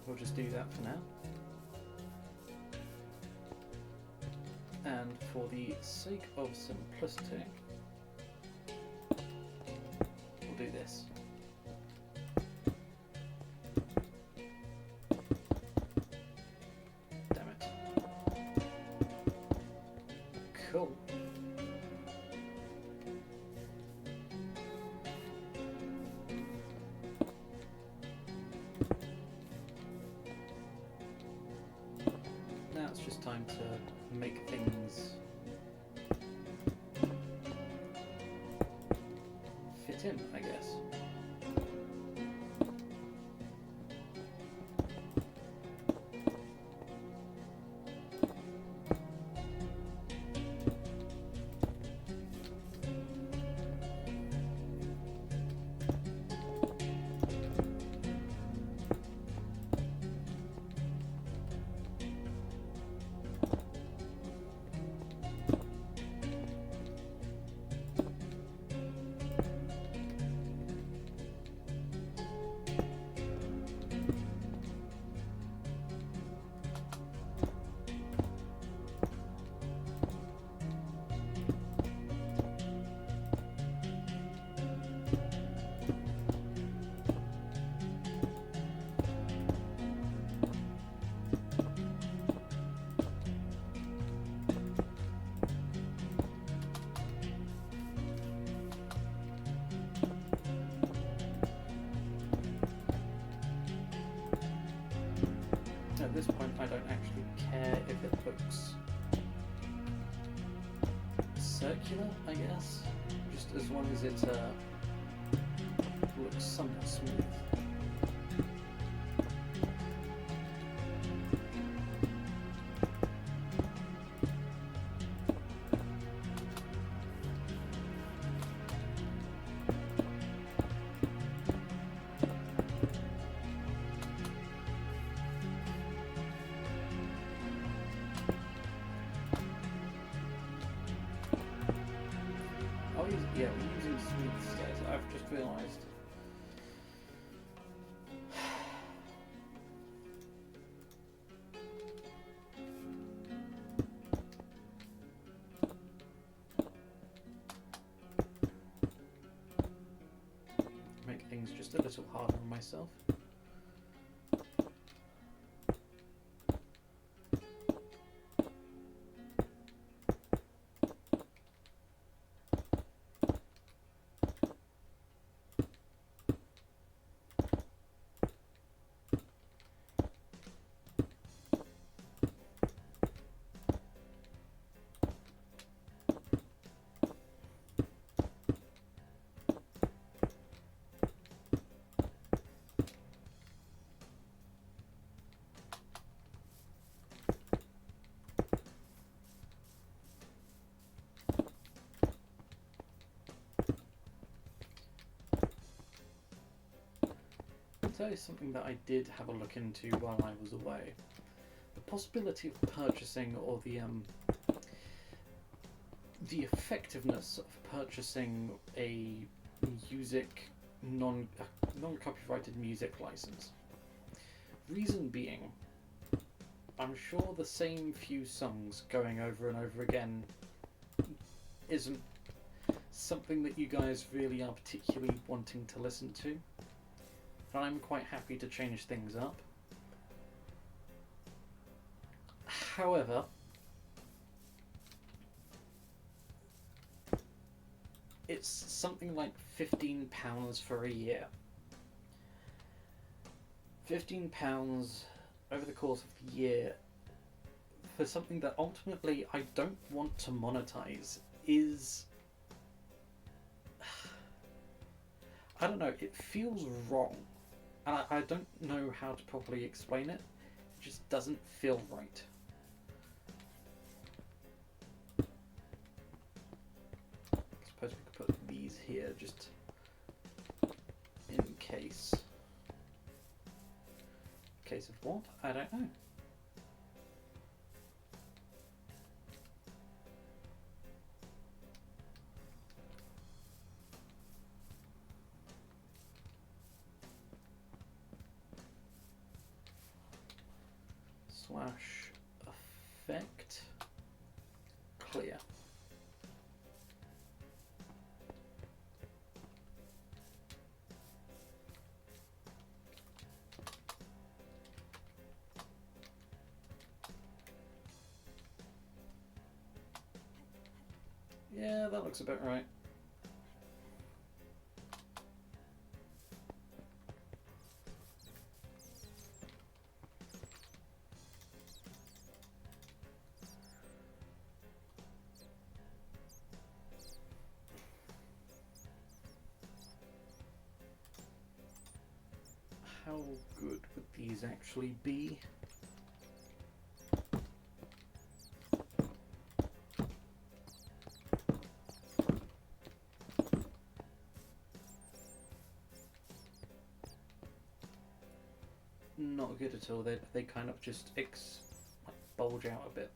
we'll just do that for now. And for the sake of simplicity, we'll do this. Damn it. Cool. Now it's just time to make things fit in, I guess. At this point, I don't actually care if it looks circular, I guess, just as long as it looks somewhat smooth. Yeah, we're using smooth stairs. I've just realised. Make things just a little harder on myself. That is something that I did have a look into while I was away. The possibility of purchasing, or the effectiveness of purchasing a non-copyrighted music license. Reason being, I'm sure the same few songs going over and over again isn't something that you guys really are particularly wanting to listen to. I'm quite happy to change things up. However, it's something like £15 for a year. £15 over the course of the year for something that ultimately I don't want to monetize, is... I don't know, it feels wrong. And I don't know how to properly explain it. It just doesn't feel right. I suppose we could put these here just in case. In case of what? I don't know. Slash effect clear. Yeah, that looks about right. How good would these actually be? Not good at all. They kind of just bulge out a bit.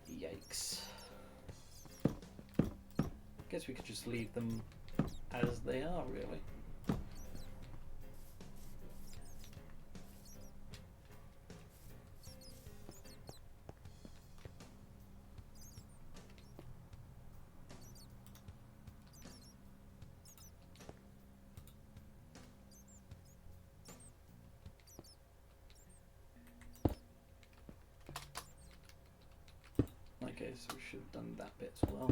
Yikes. Guess we could just leave them as they are, really. Okay, so we should have done that bit as well.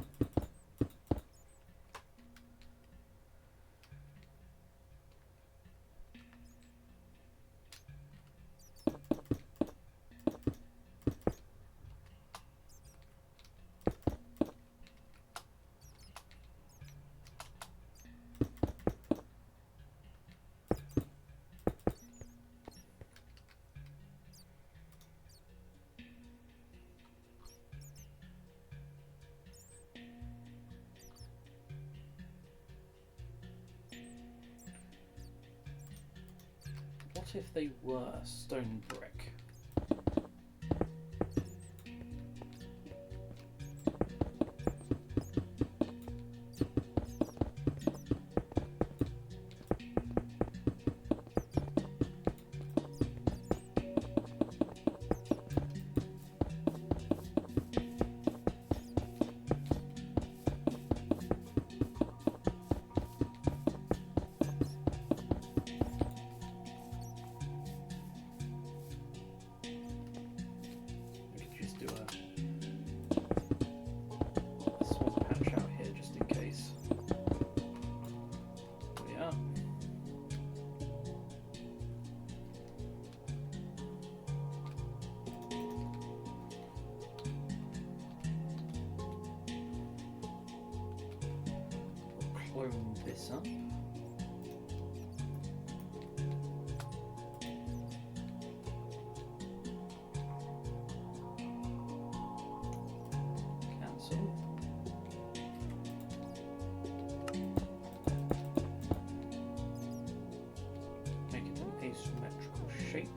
What if they were stone brick? Clone this up. Cancel. Make it an asymmetrical shape.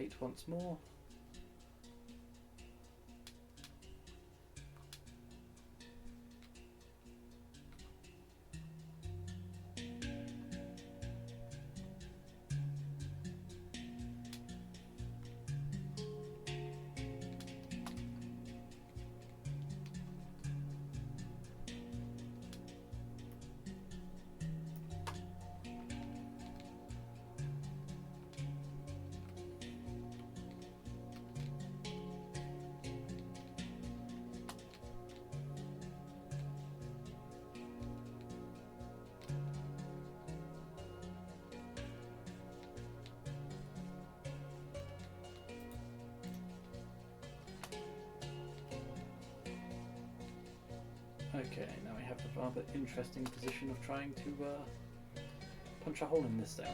rotate once more. Okay, now we have the rather interesting position of trying to punch a hole in this thing.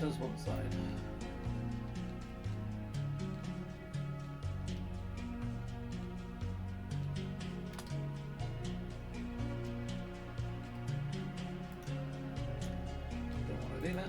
There's one side. Don't want to do that.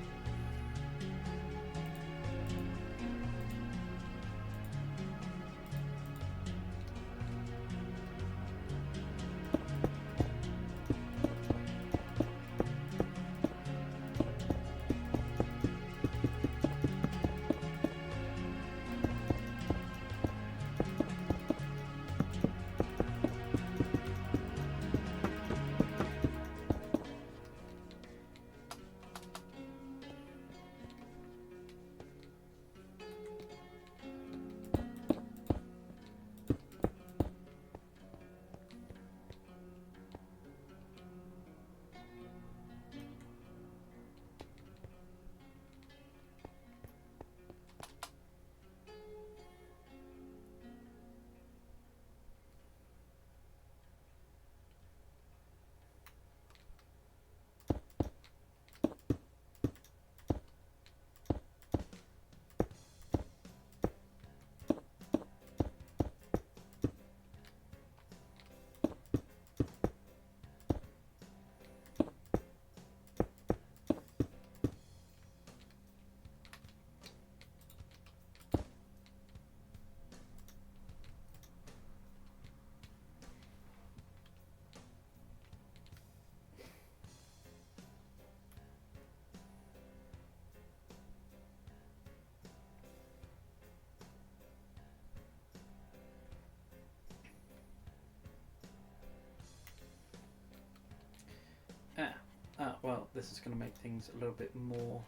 Well, this is going to make things a little bit more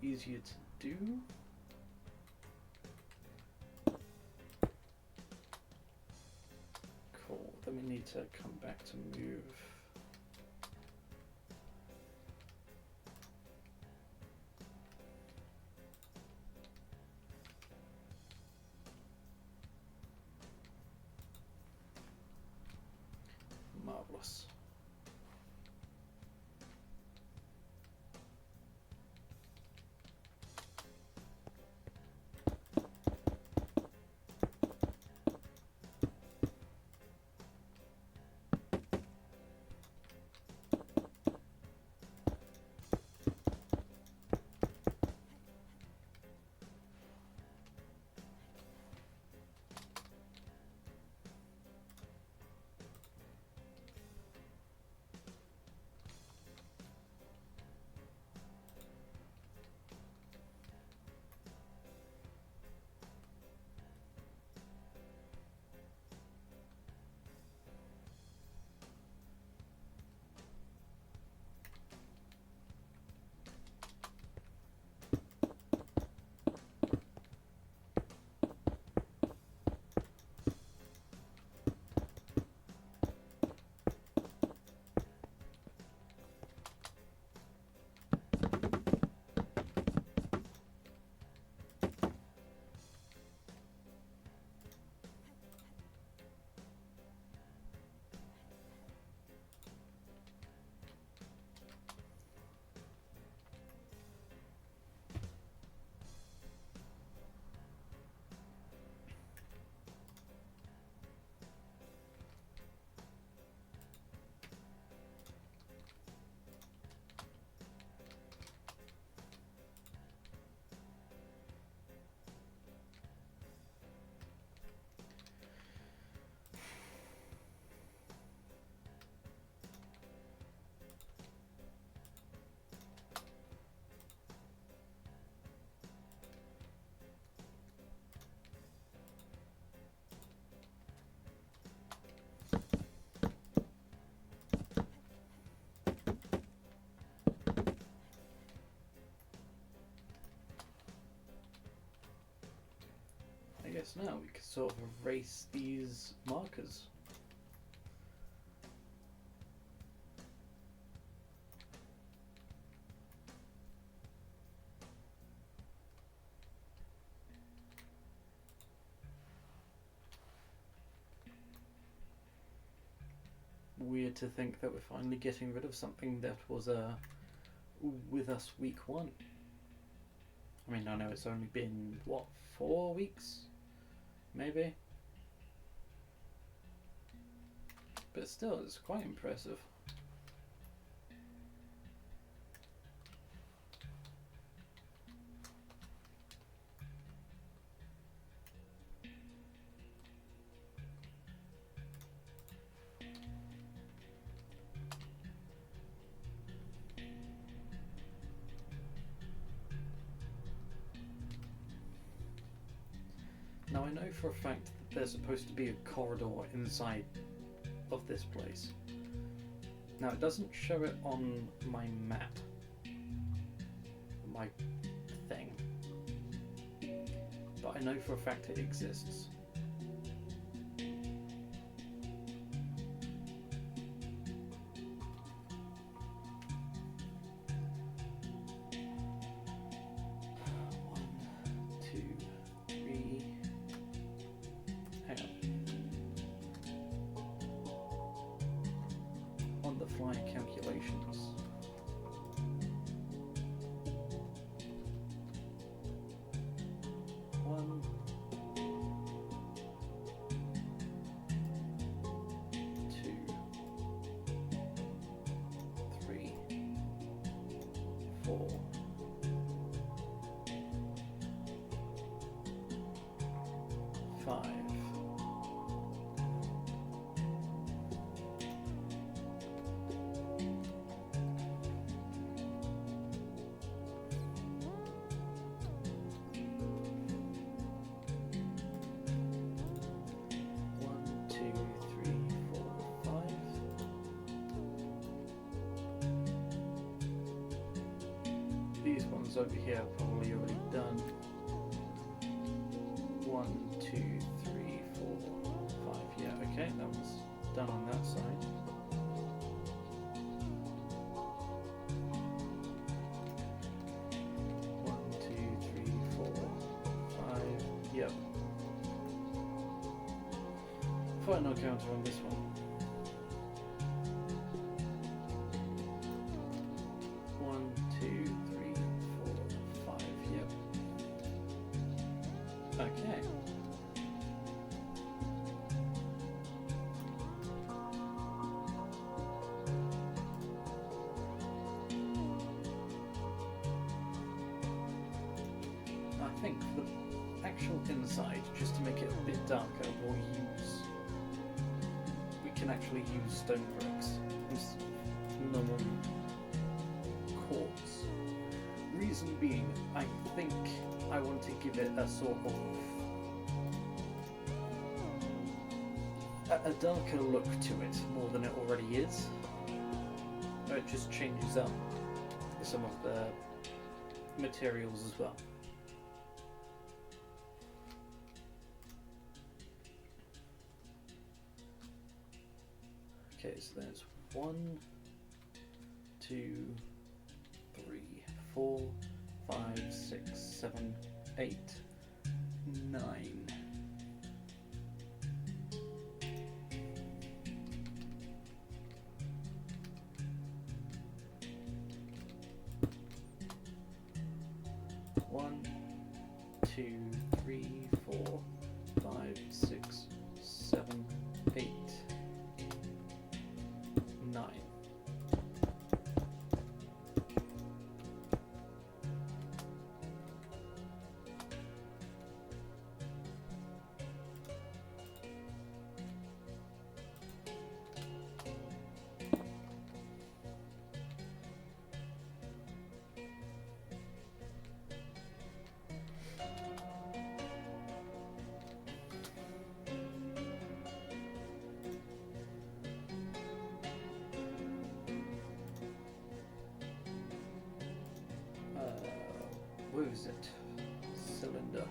easier to do. Cool, then we need to come back to move. Marvelous. guess now we could sort of erase these markers. Weird to think that we're finally getting rid of something that was with us week 1. I mean, I know it's only been, what, 4 weeks? Maybe? But still, it's quite impressive. Now I know for a fact that there's supposed to be a corridor inside of this place. Now it doesn't show it on my map, my thing, but I know for a fact it exists. Calculations. 1, 2, 3, 4, 5. These ones over here are probably already done. 1, 2, 3, 4, 5. Yeah, okay, that was done on that side. One, 2, 3, 4, 5. Yep. Final counter on this one. 1, 2, 3, 4, 5. Yep. Okay. I think for the actual inside, just to make it a bit darker, we can actually use stone bricks instead of normal quartz. Reason being, I think I want to give it a sort of a darker look to it more than it already is. It just changes up some of the materials as well. Okay, so there's 1, 2, 3, 4, 5, 6, 7, 8, 9. One, 2, 3, 4, 5, 6, 7, 8, 9. Where is it? Cylinder.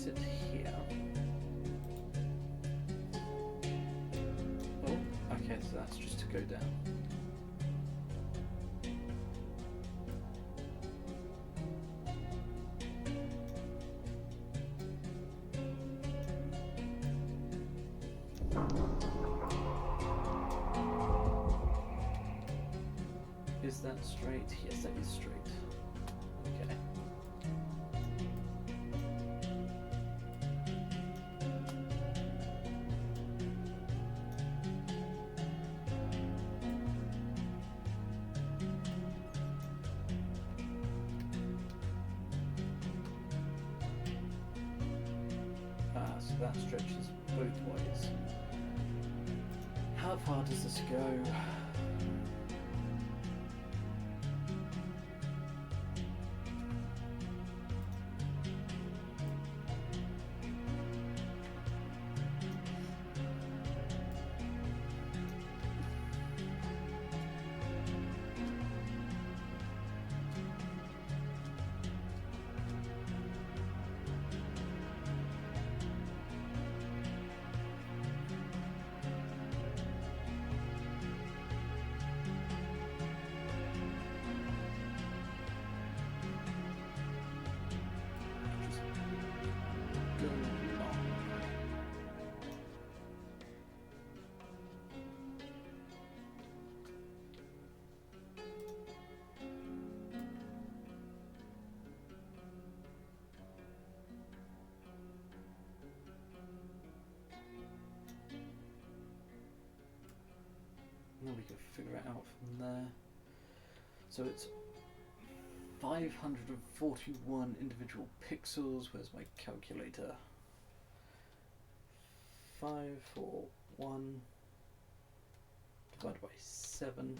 place it here. Oh, okay, so that's just to go down. Is that straight? Yes, that is straight. Okay. So that stretches both ways. How far does this go? Now we can figure it out from there. So it's 541 individual pixels. Where's my calculator? 541 divided by 7.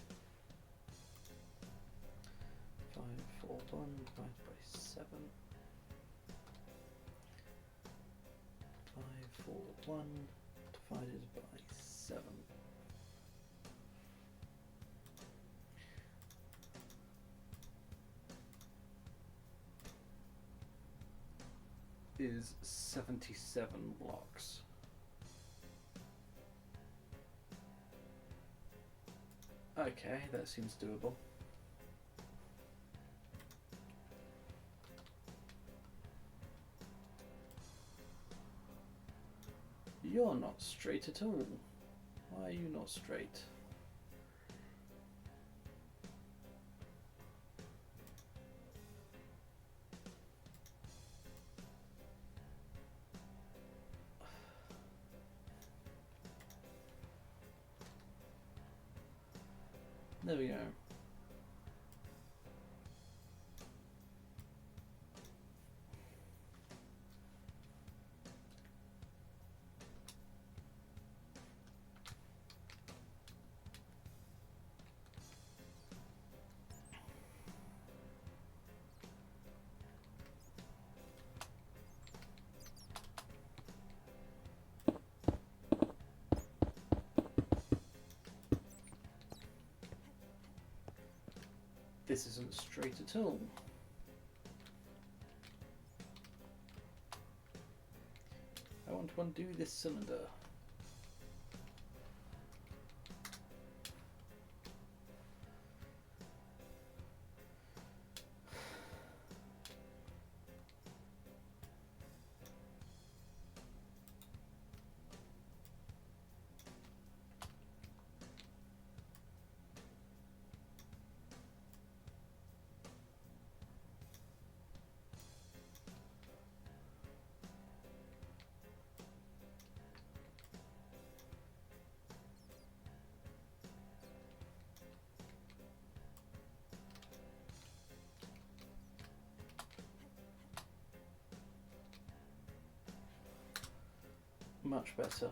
541 divided by 7. 541 divided by 7. Is 77 blocks. Okay, that seems doable. You're not straight at all. Why are you not straight? There we go. This isn't straight at all. I want to undo this cylinder. Much better.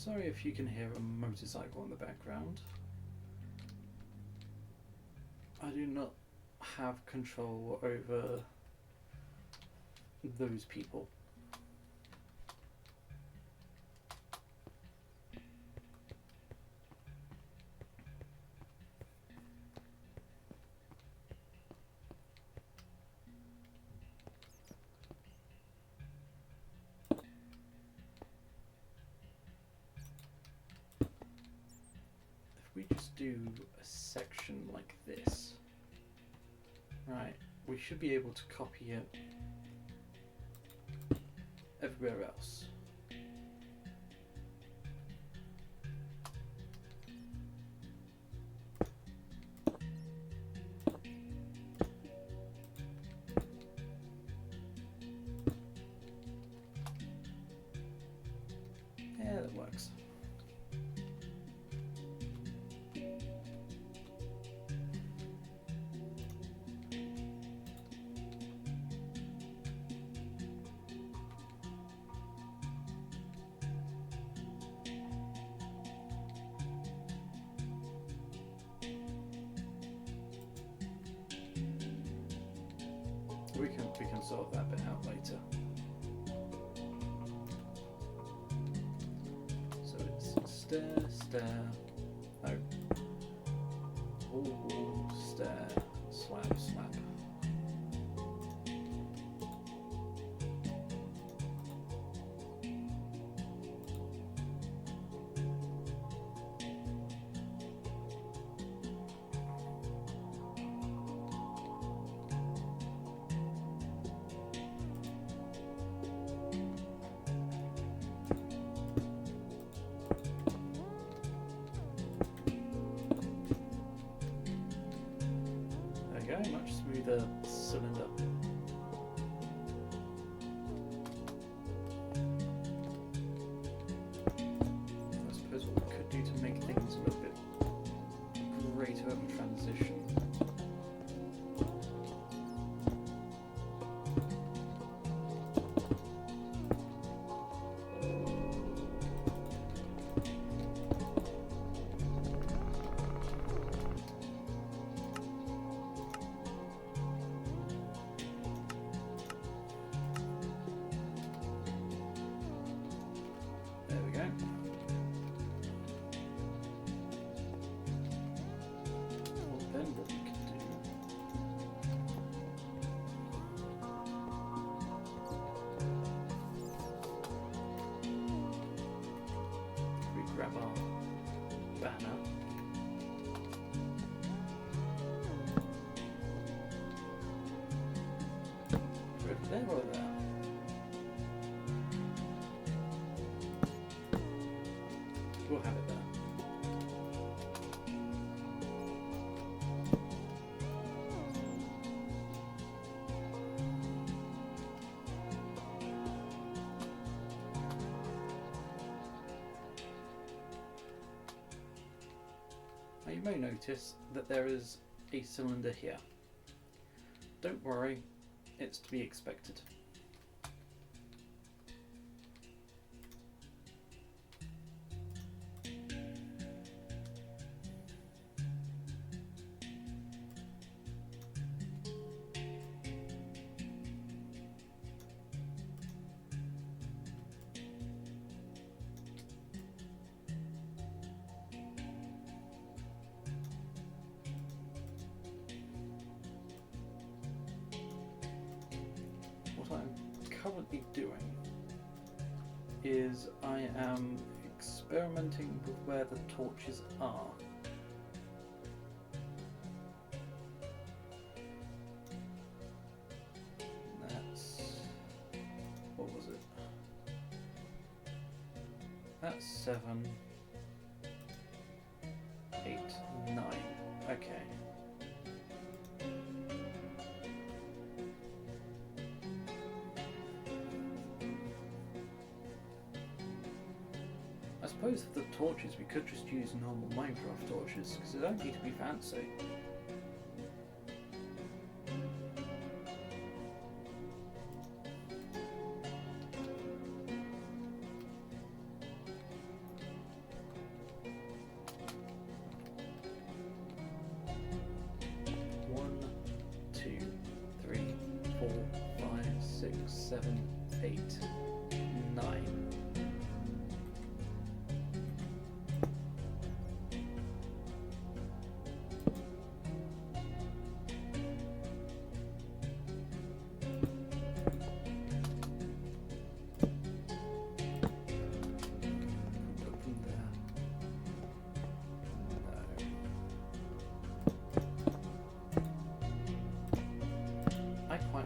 Sorry if you can hear a motorcycle in the background. I do not have control over those people. If we just do a section like this, right, we should be able to copy it everywhere else. Yeah, that works. We can sort that bit out later. So it's stair, no. Wall, stair, slab. Much smoother cylinder. I suppose what we could do to make things a little bit greater of a transition. Grab our banner. Right there or there? We'll have it there. You may notice that there is a cylinder here. Don't worry, it's to be expected. What I'm currently doing is I am experimenting with where the torches are. That's... what was it? That's 7, 8, 9. Okay. I suppose for the torches we could just use normal Minecraft torches, because they don't need to be fancy. 7, 8, 9.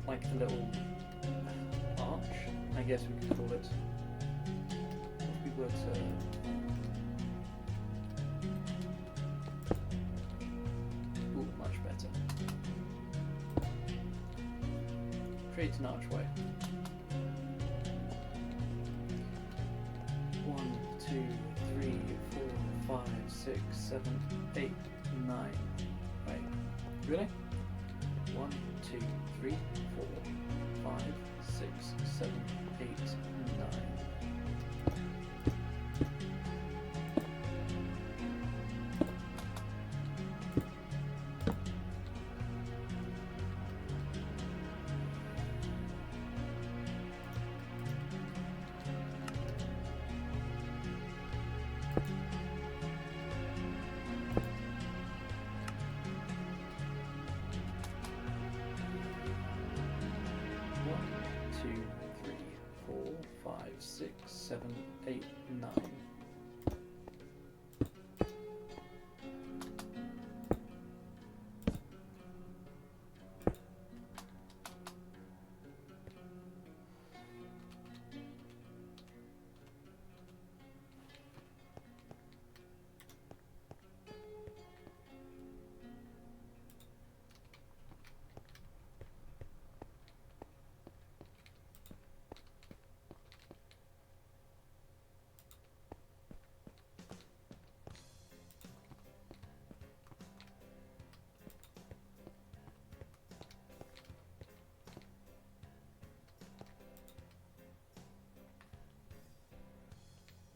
Like the little arch, I guess we could call it. If we were to much better. Create an archway. 1, 2, 3, 4, 5, 6, 7, 8, 9. Wait, really? 1, 2, 3, 4, 5, 6, 7, 8, 9. Two, three, 4, 5, 6, 7, 8, 9.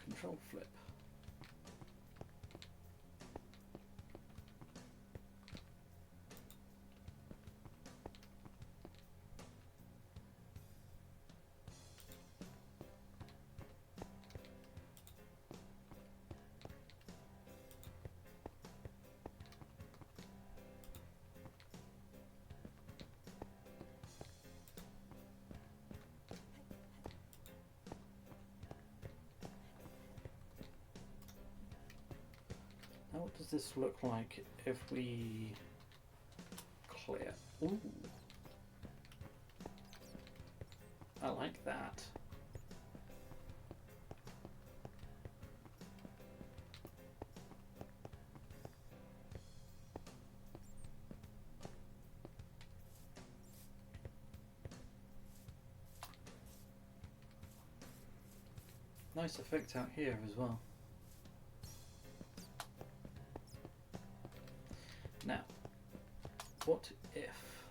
Control flip. Now what does this look like if we clear? Ooh. I like that. Nice effect out here as well. Now, what if,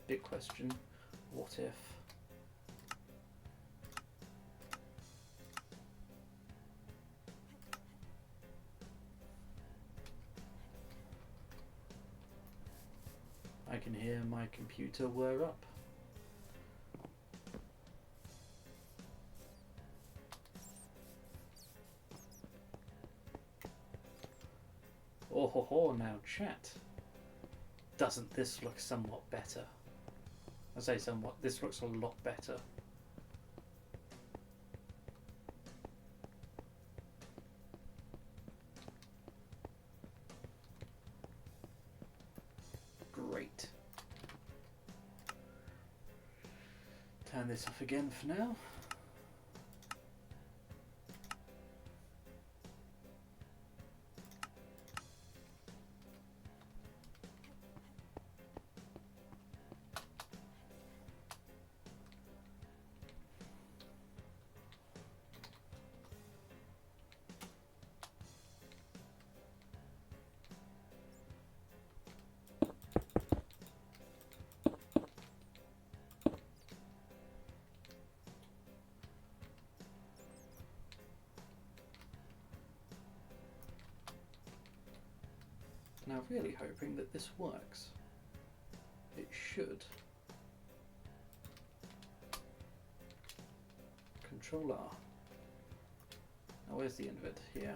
big question, what if I can hear my computer whir up? Oh ho ho, now chat. Doesn't this look somewhat better? I say somewhat, this looks a lot better. Great. Turn this off again for now. Now really hoping that this works. It should. controller. Now where's the end of it? Here.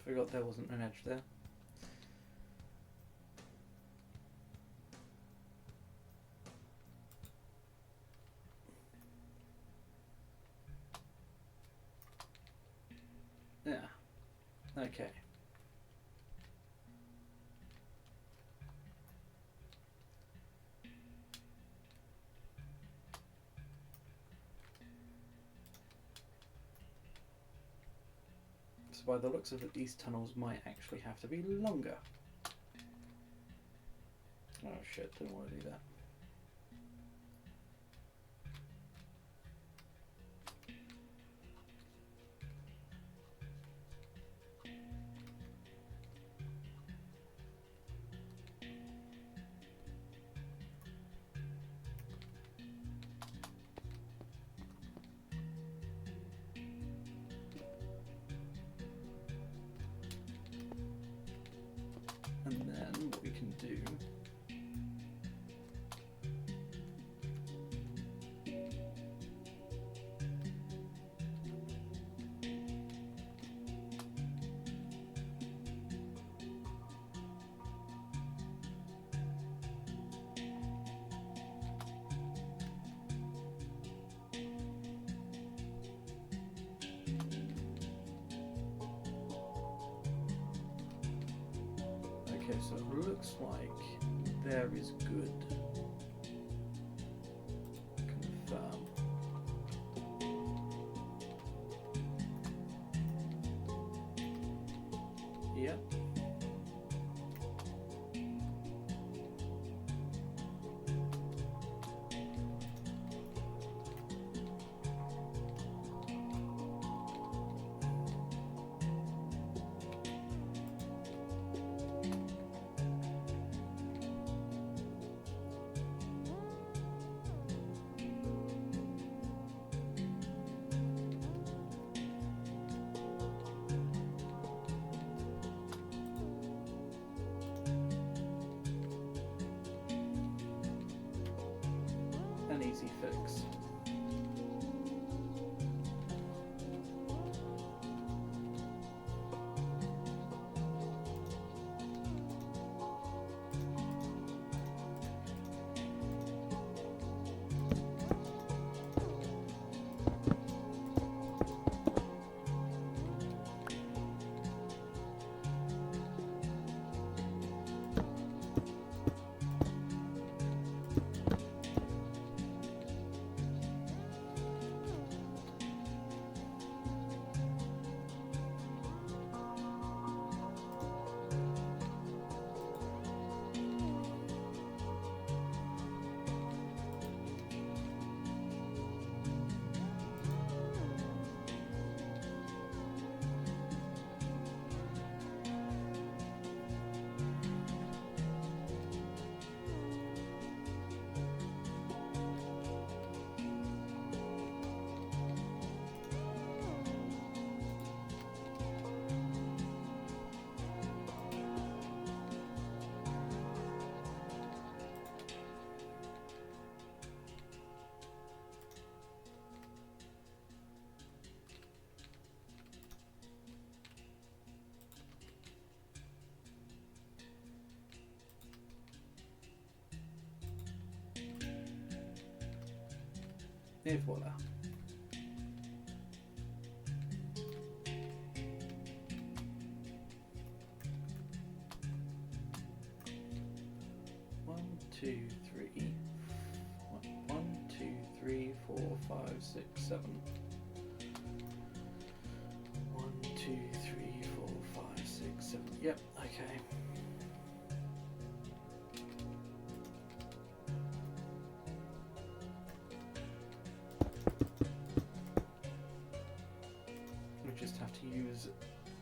Forgot there wasn't an edge there. Yeah. Okay. So by the looks of it, these tunnels might actually have to be longer. Oh shit, didn't want to do that. And then what we can do okay, so it looks like there is good. Confirm. Yep. An easy fix. Et voilà. One, two, three. One, two, three, 4, 5, 6, 7. 1, 2, 3, 4, 5, 6, 7. Yep, okay. Just have to use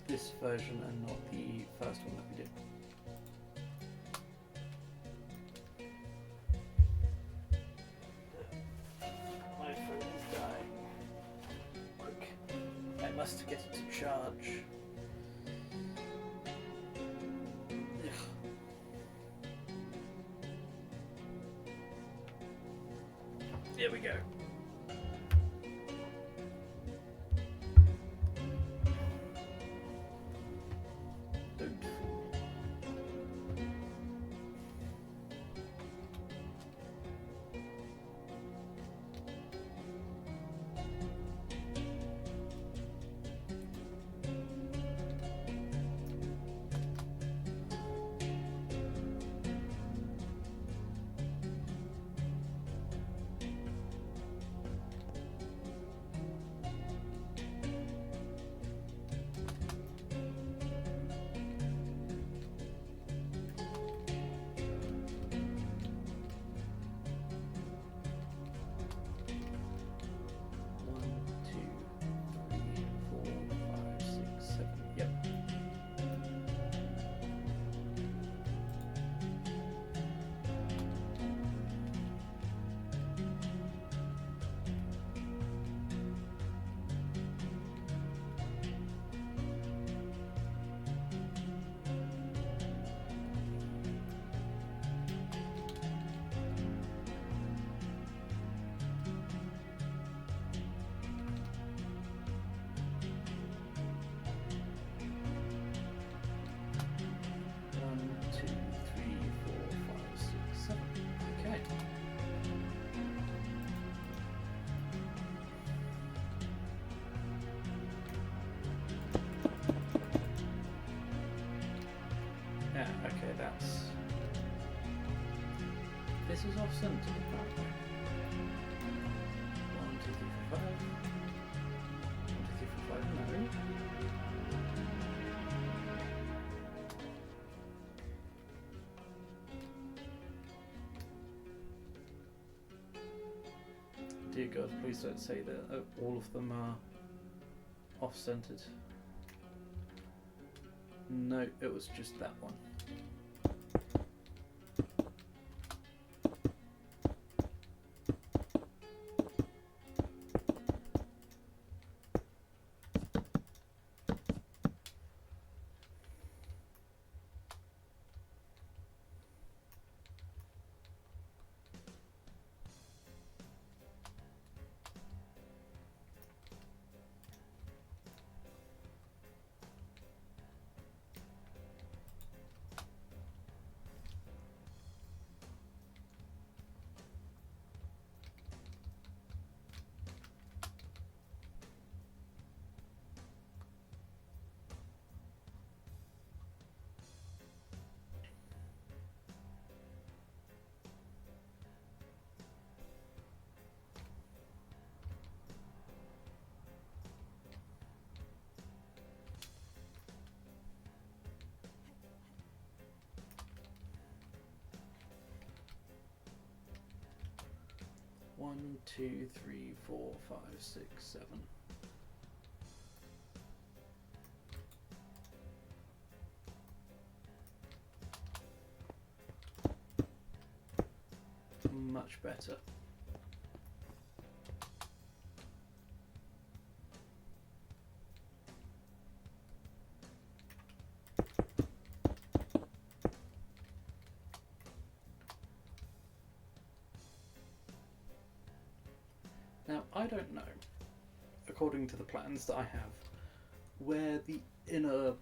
this version and not the first one that we did. just to get it to charge. Here we go. Don't fool. Okay, that's... This is off centre, apparently. 1, 2, 3, 4, 5. 1, 2, 3, 4, 5, no. Dear God, please don't say that all of them are off-centered. No, it was just that one. One, two, three, 4, 5, 6, 7. Much better. Now, I don't know, according to the plans that I have, where the inner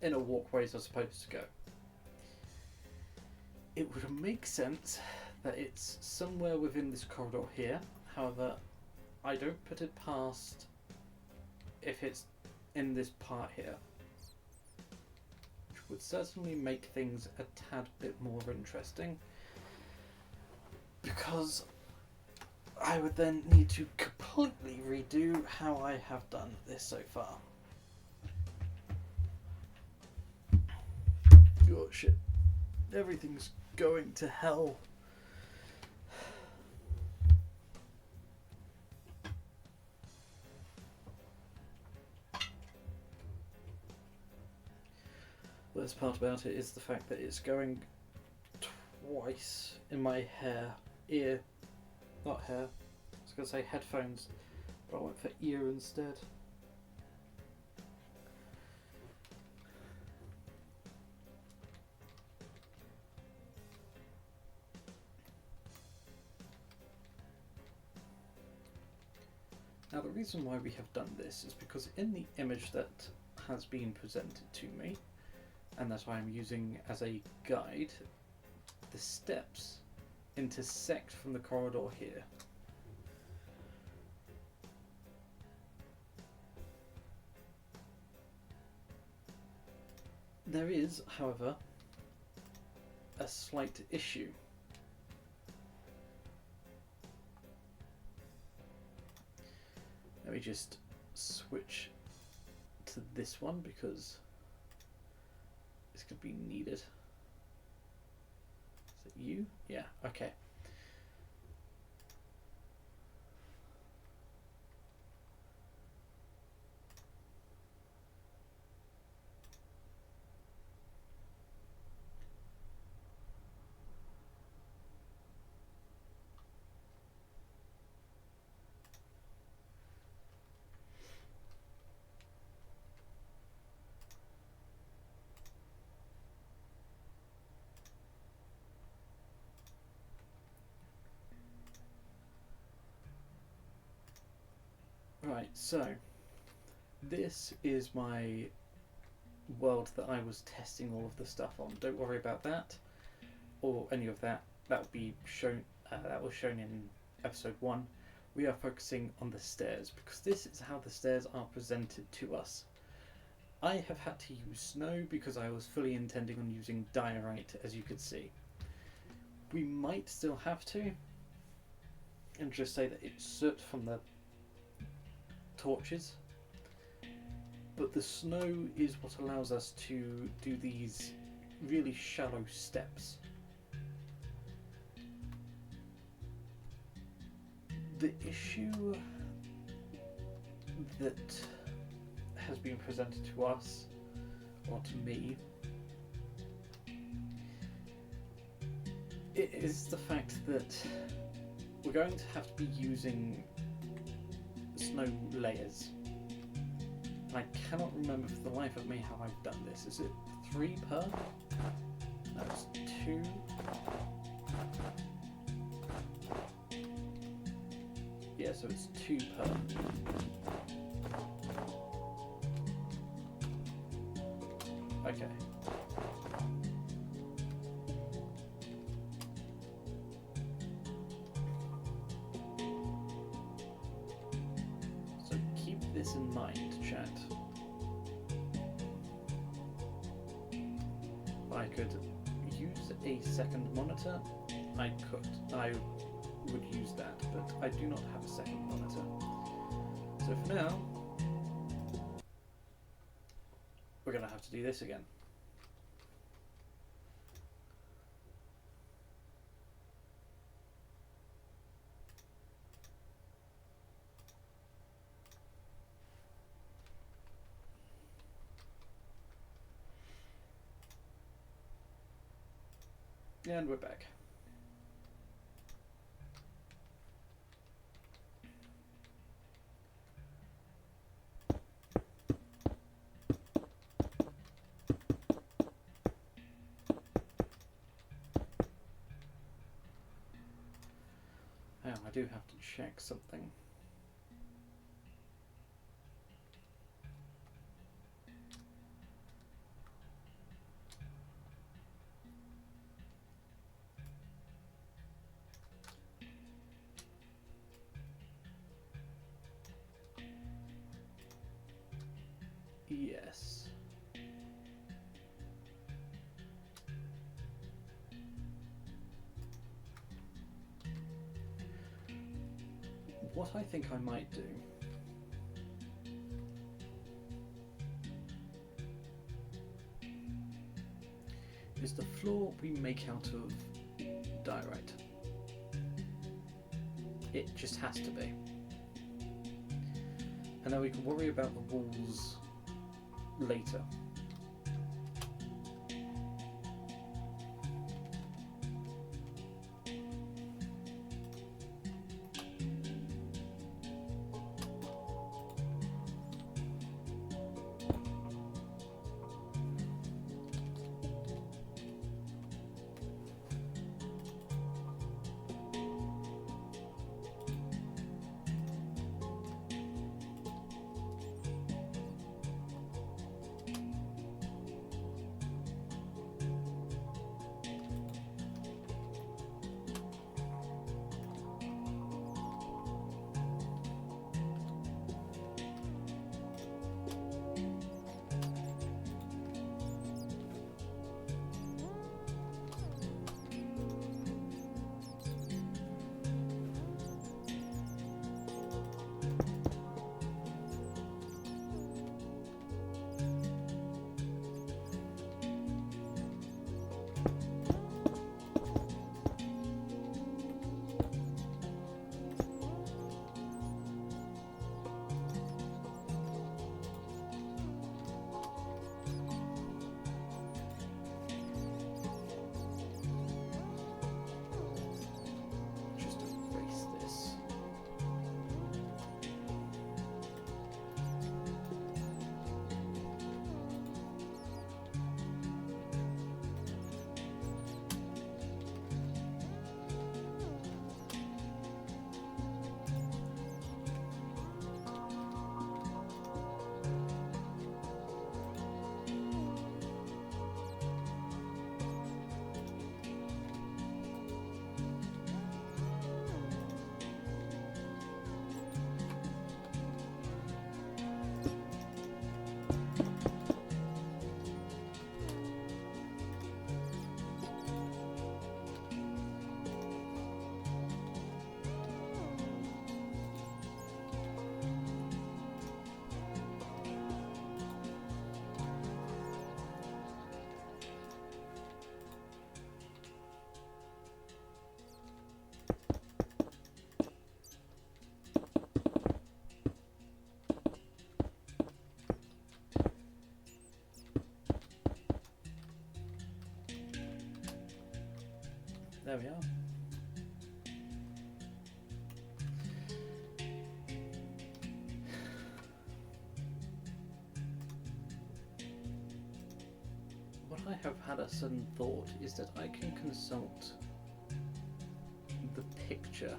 walkways are supposed to go. It would make sense that it's somewhere within this corridor here. However, I don't put it past if it's in this part here, which would certainly make things a tad bit more interesting, because I would then need to completely redo how I have done this so far. Oh shit. Everything's going to hell. Worst part about it is the fact that it's going twice in my not hair, I was going to say headphones, But I went for ear instead. Now the reason why we have done this is because in the image that has been presented to me, and that I am using as a guide, the steps intersect from the corridor here. There is, however, a slight issue. Let me just switch to this one because this could be needed. Is it you? Yeah, okay. Right, so this is my world that I was testing all of the stuff on. Don't worry about that or any of that. That will be shown. That was shown in episode 1. We are focusing on the stairs because this is how the stairs are presented to us. I have had to use snow because I was fully intending on using diorite, as you could see. We might still have to, and just say that it's soot from the torches, but the snow is what allows us to do these really shallow steps. The issue that has been presented to us, or to me, it is the fact that we're going to have to be using snow layers. I cannot remember for the life of me how I've done this. Is it 3 per? No, it's 2. Yeah, so it's 2 per. Okay. So keep this in mind, chat. If I could use a second monitor, I would use that, but I do not have a second monitor. So for now, we're going to have to do this again. And we're back. Now, I do have to check something. Yes. What I think I might do is the floor we make out of diorite. It just has to be. And then we can worry about the walls later. There we are. What I have had a sudden thought is that I can consult the picture.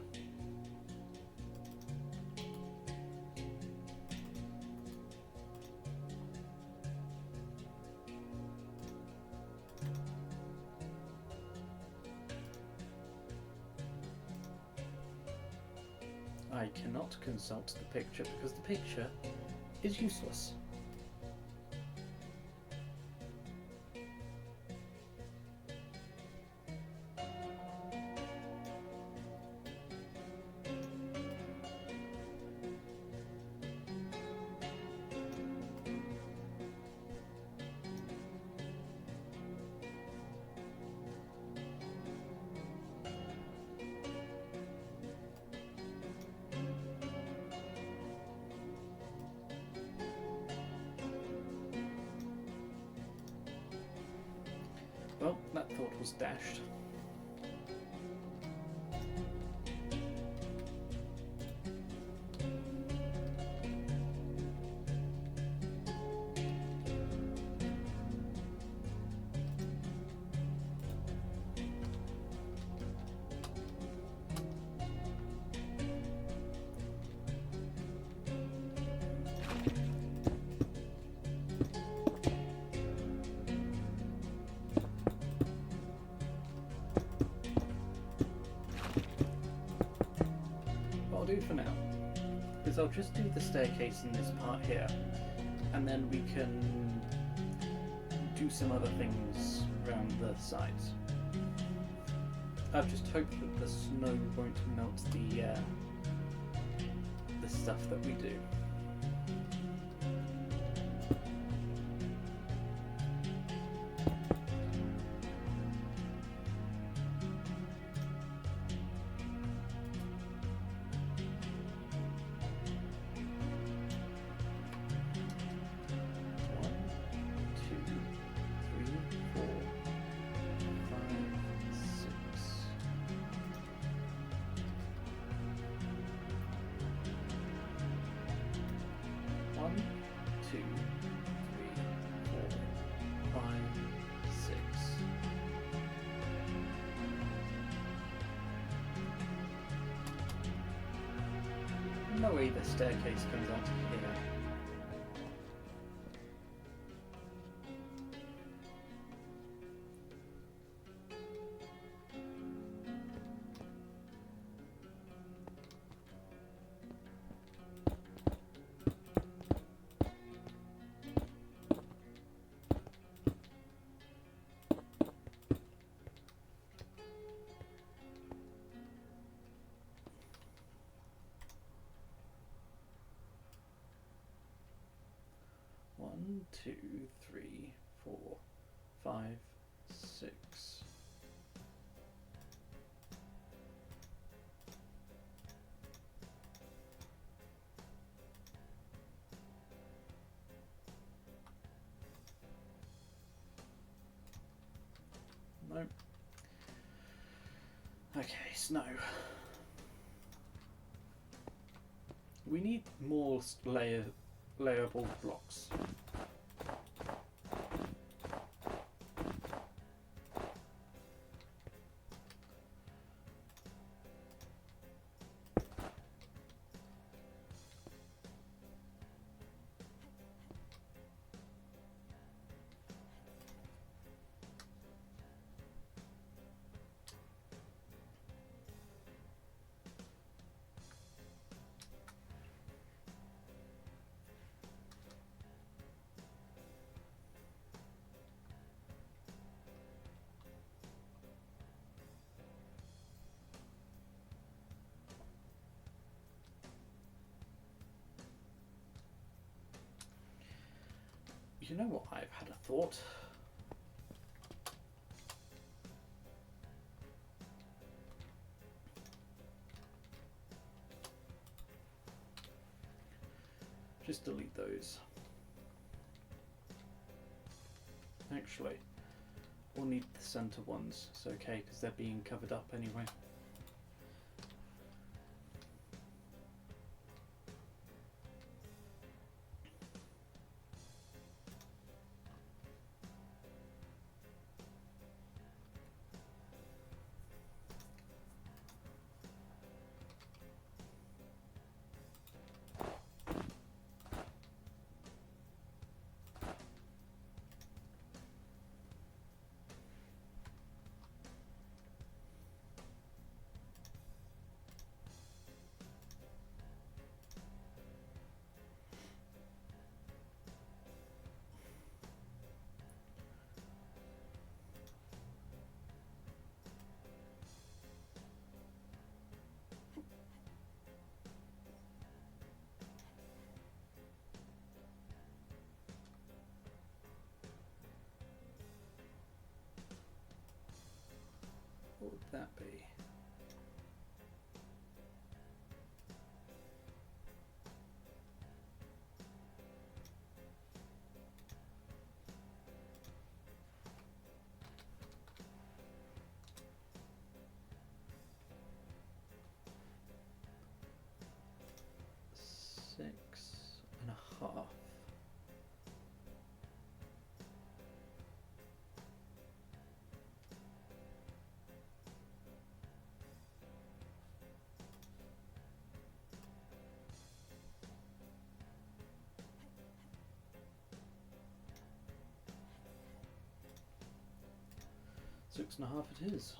I cannot consult the picture because the picture is useless. Well, that thought was dashed. I'll do for now is I'll just do the staircase in this part here, and then we can do some other things around the sides. I just hope that the snow won't melt the stuff that we do. No way the staircase comes out here. One, two, three, 4, 5, 6. Nope. Okay, snow. We need more layerable blocks. You know what, I've had a thought. Just delete those. Actually, We'll need the centre ones, it's okay because they're being covered up anyway. What would that be? Six and a half. Six and a half it is.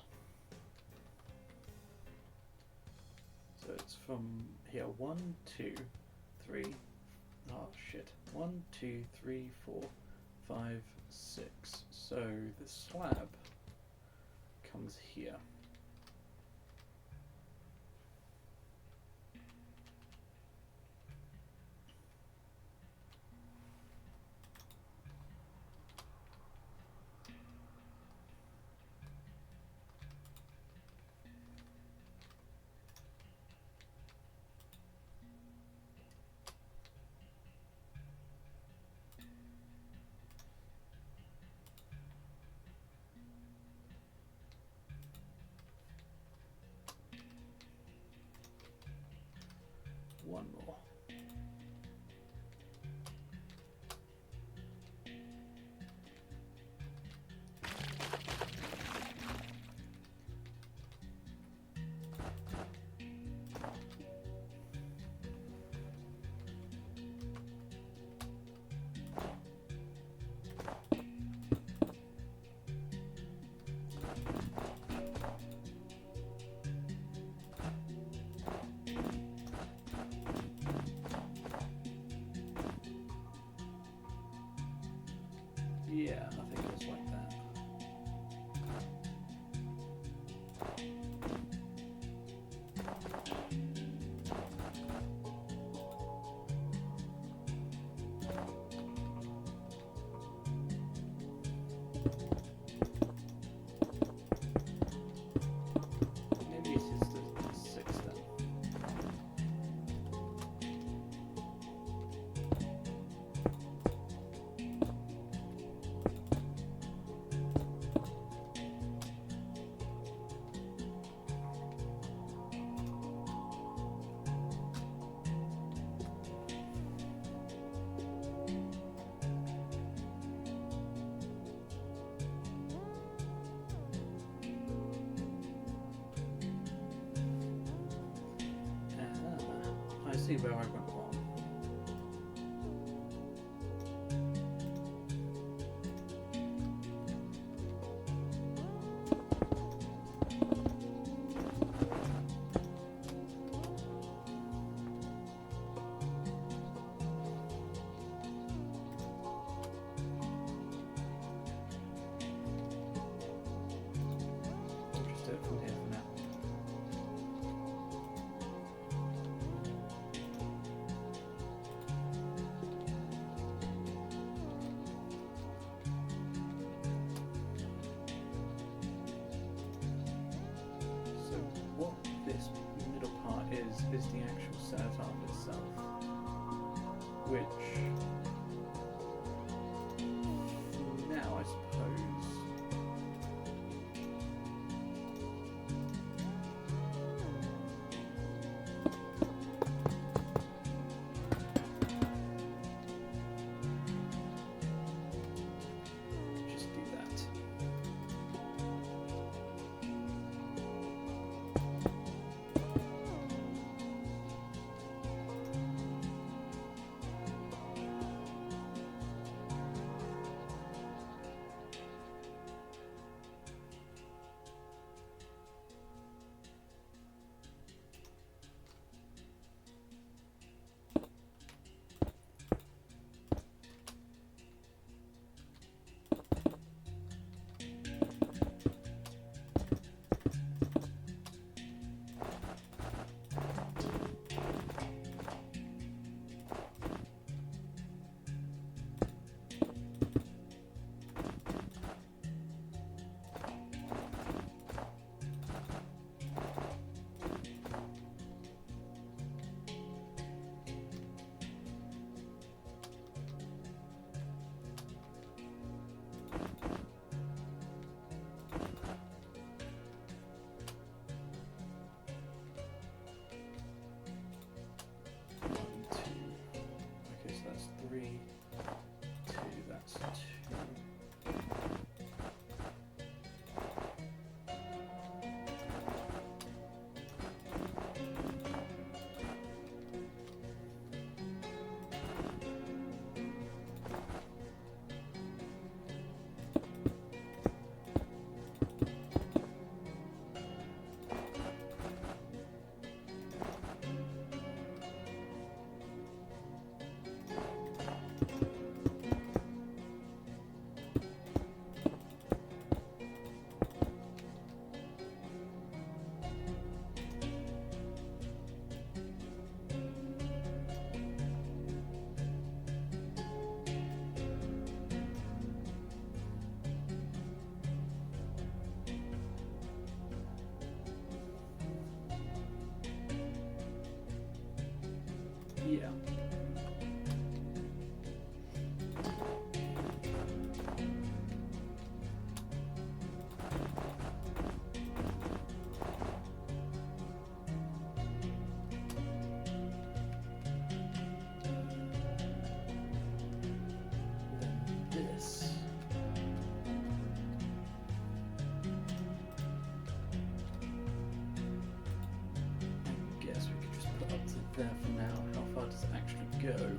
So it's from here, 1, 2, 3, oh shit, 1, 2, 3, 4, 5, 6. So the slab comes here. One more. Yeah, I think it was like that. Maybe it is the 6 then. I see where I went wrong. I'll just do it from here for now. What this middle part is the actual cenotaph itself, which now I suppose there for now. How far does it actually go?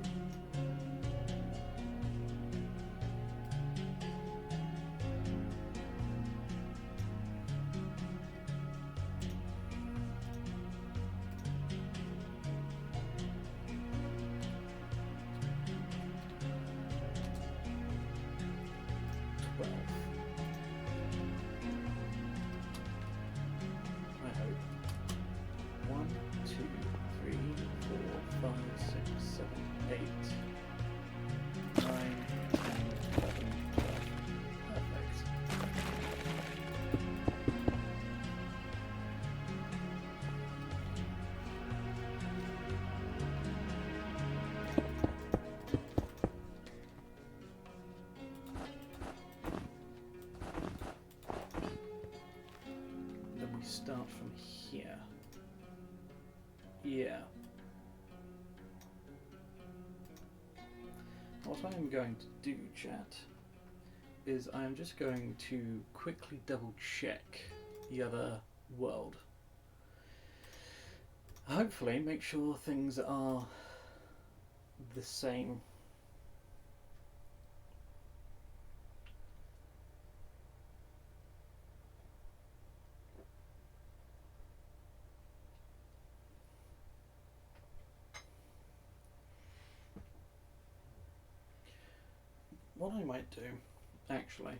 Start from here. Yeah. What I'm going to do, chat, is I'm just going to quickly double check the other world. Hopefully make sure things are the same. What I might do, actually,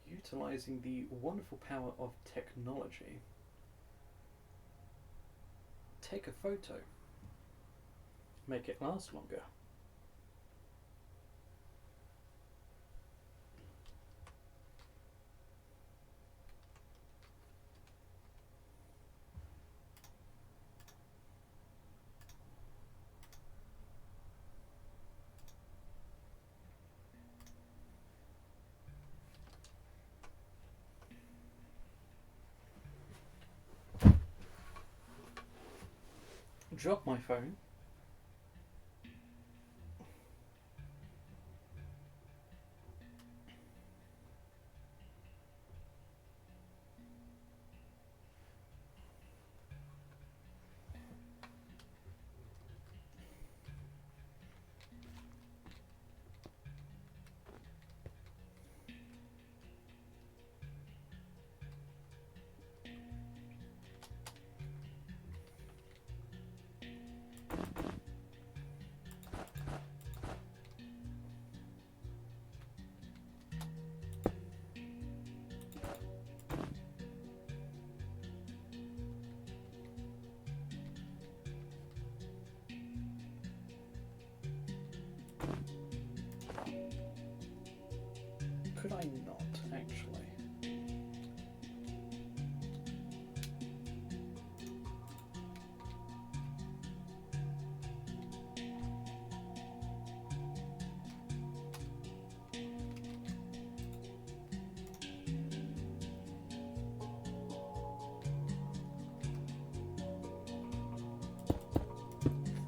utilizing the wonderful power of technology, take a photo, make it last longer. Drop my phone. Could I not, actually?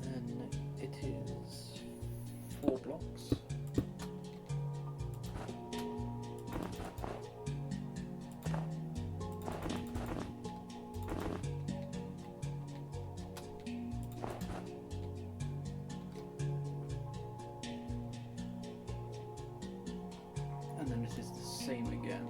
Then it is 4 blocks. And then it is the same again.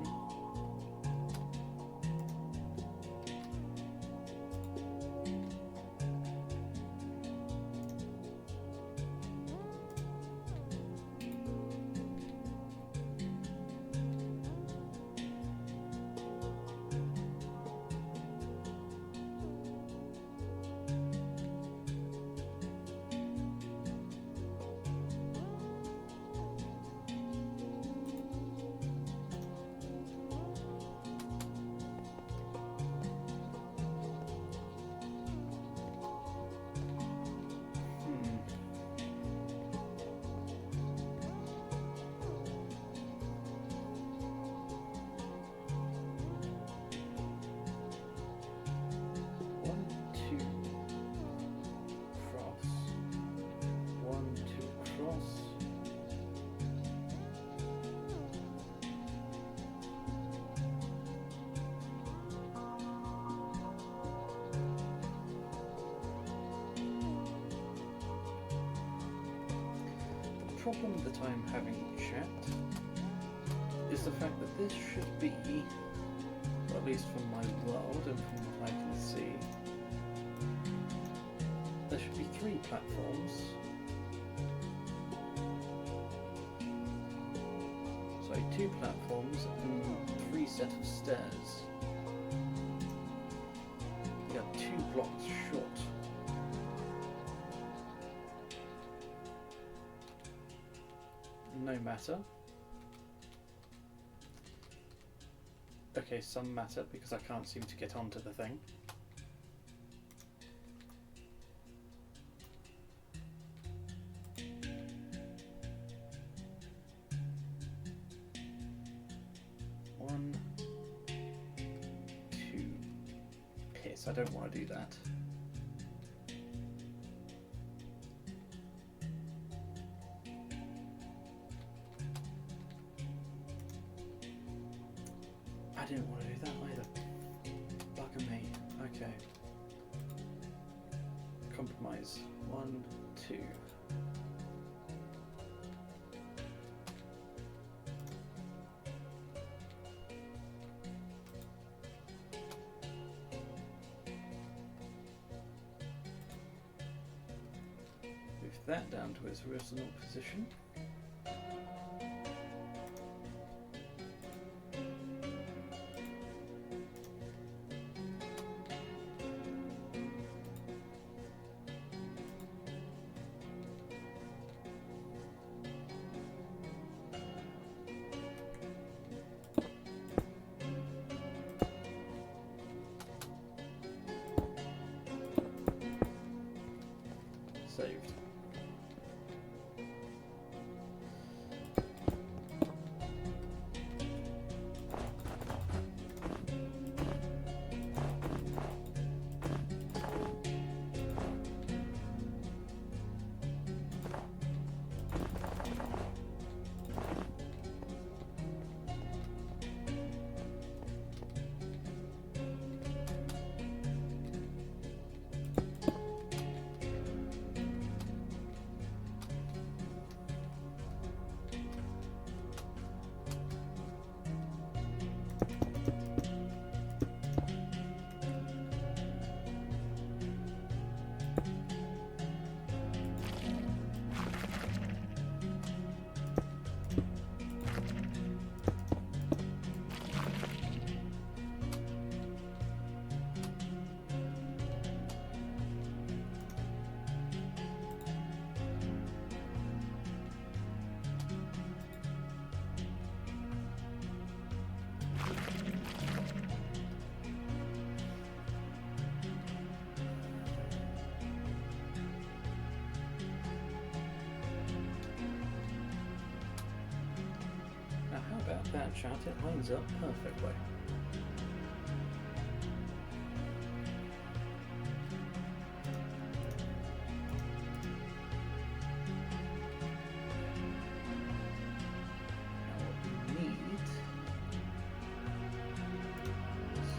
problem that I'm having, chat, is the fact that this should be, or at least from my world and from what I can see, there should be 3 platforms. Sorry, 2 platforms and 3 set of stairs. We are 2 blocks short. No matter. Okay, some matter because I can't seem to get onto the thing. One, 2. Piss, I don't want to do that. I didn't want to do that either. Bugger me. Okay. Compromise. 1, 2. Move that down to its original position. Saved. About that, chat, it lines up perfectly. Now what we need is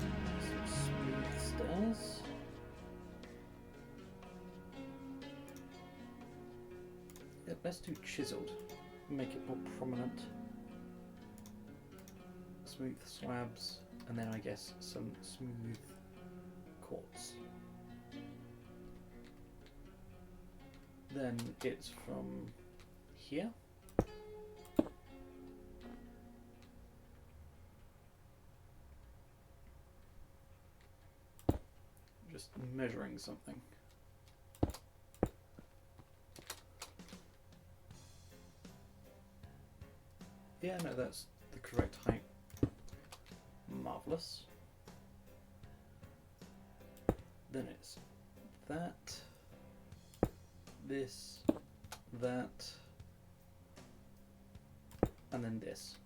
some smooth stairs. Yeah, let's do chiseled, make it more prominent. Smooth slabs, and then I guess some smooth quartz. Then it's from here. Just measuring something. Yeah, no, that's the correct height. Marvellous. Then it's that, this, that, and then this.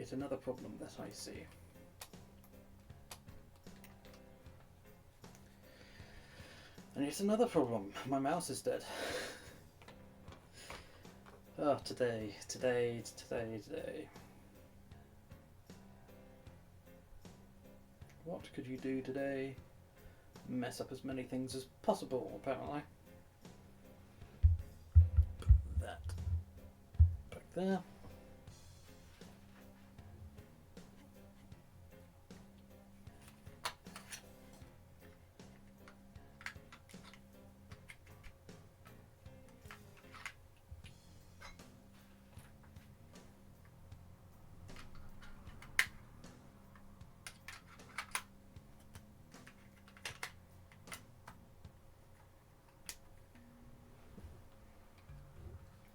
yet another problem that I see. And yet another problem. My mouse is dead. Oh, today. What could you do today? Mess up as many things as possible, apparently. Put that back there.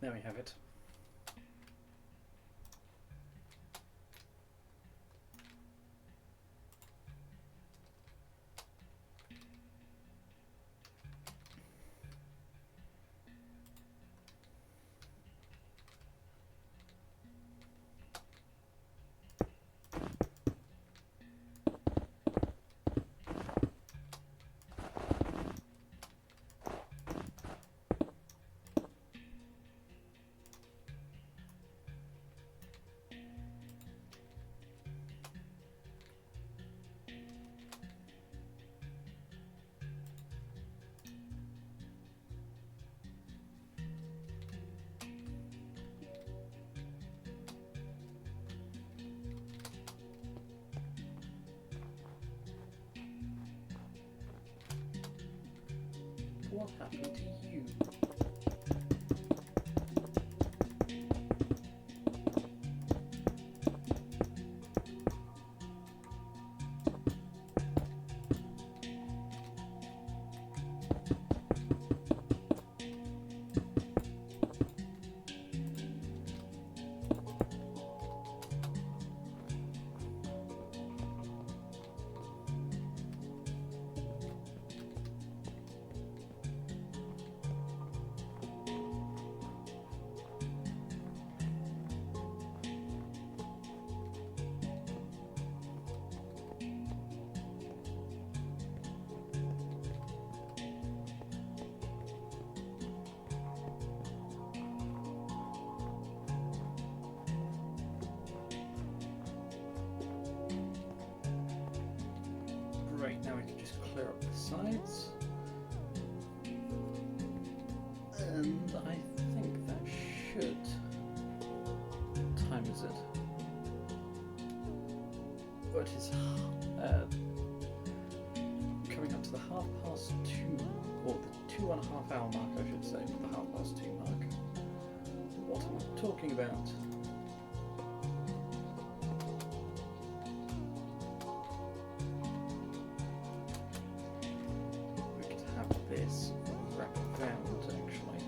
There we have it. What happened to you? Right, now we can just clear up the sides. And I think that should... What time is it? Oh, it is coming up to the 2:30, or the 2.5 hour mark, I should say, not the 2:30 mark. What am I talking about? This wrap around actually.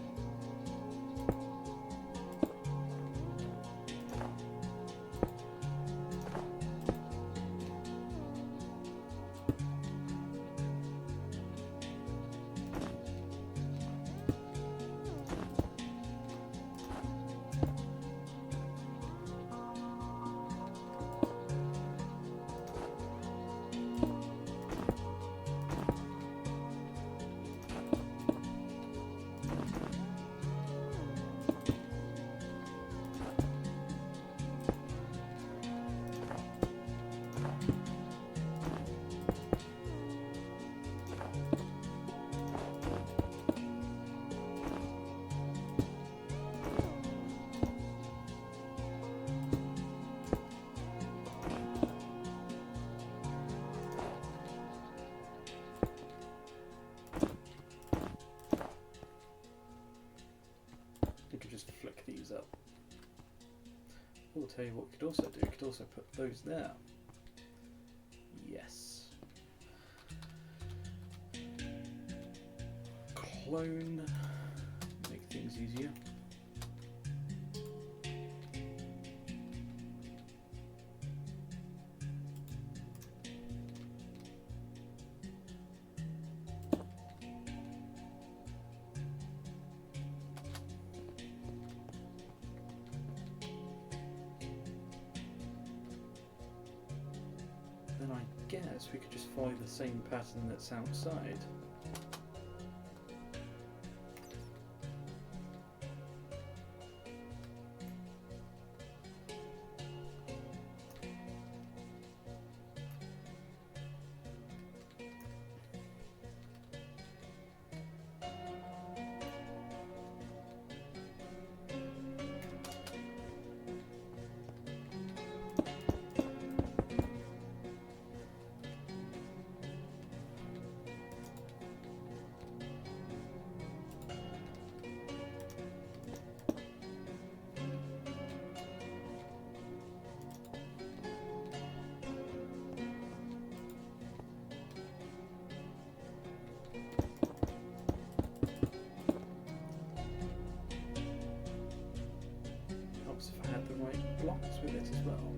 You could just flick these up. I'll tell you what you could also do. You could also put those there. Yes. Clone. Make things easier. guess we could just follow the same pattern that's outside. If I had the right blocks with it as well.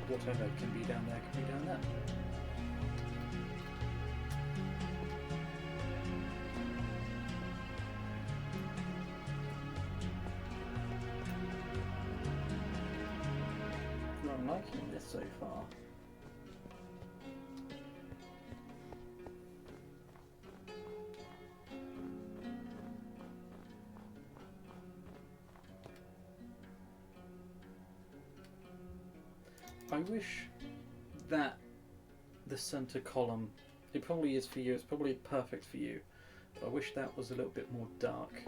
Whatever can be down there can be down there. Well, I'm liking this so far. I wish that the center column, it probably is for you, it's probably perfect for you, but I wish that was a little bit more dark.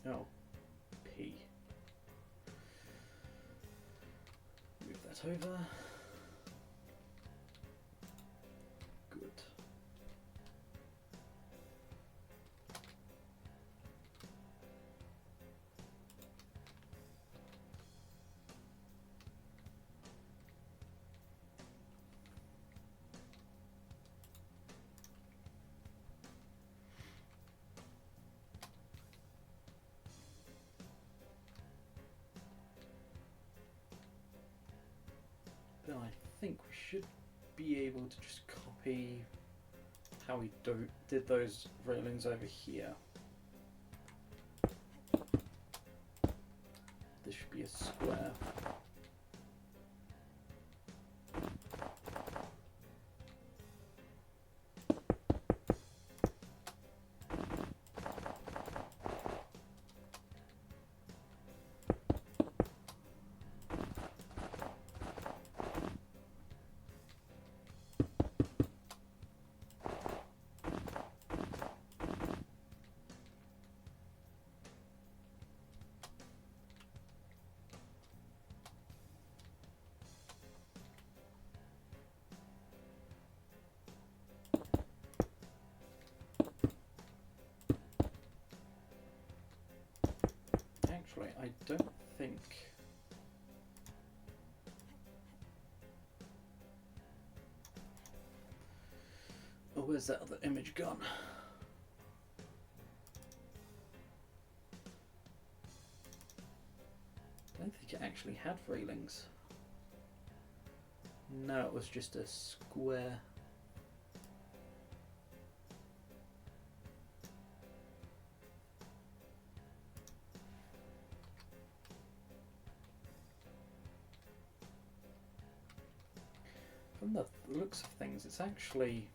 Oh, P. Move that over. Good. Then I think we should be able to just copy how we did those railings over here. This should be a square. actually, I don't think... Oh, where's that other image gone? I don't think it actually had railings. No, it was just a square. From the looks of things, it's actually...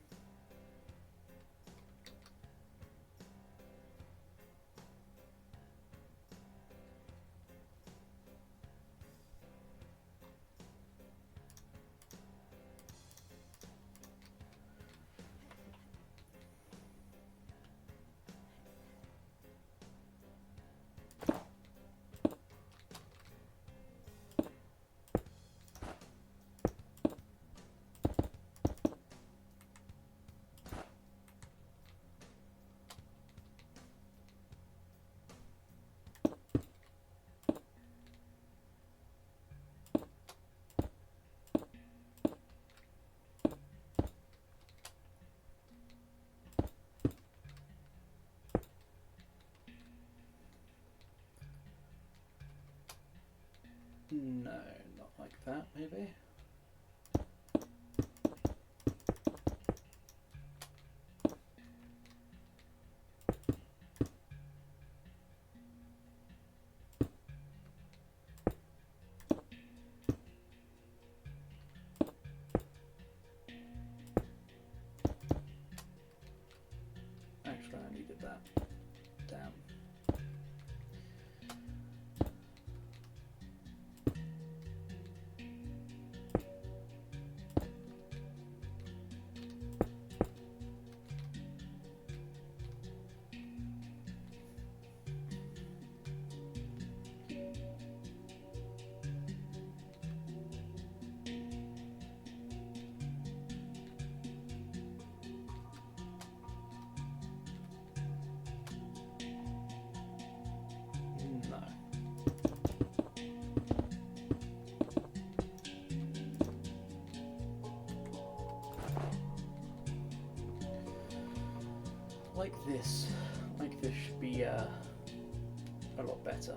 No, not like that, maybe. Actually, I needed that. Damn. No. Like this should be a lot better.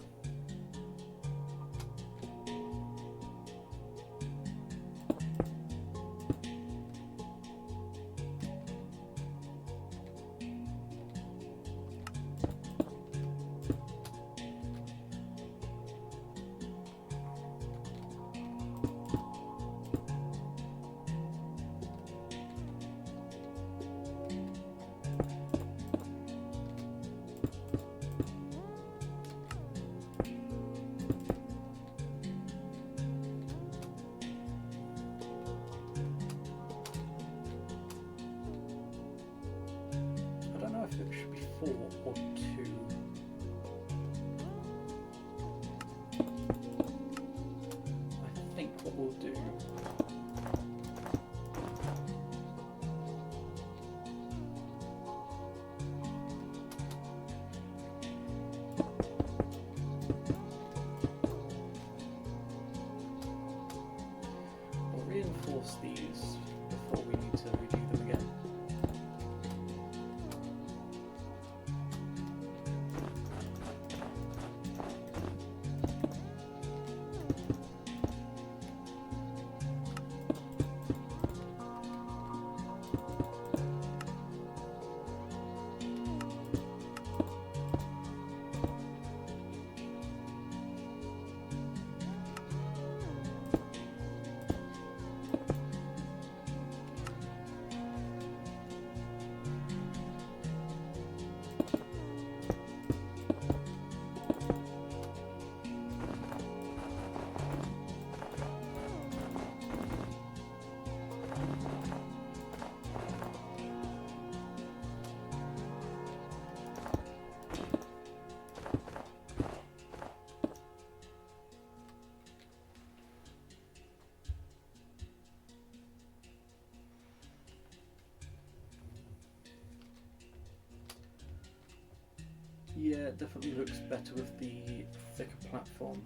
Yeah, it definitely looks better with the thicker platform.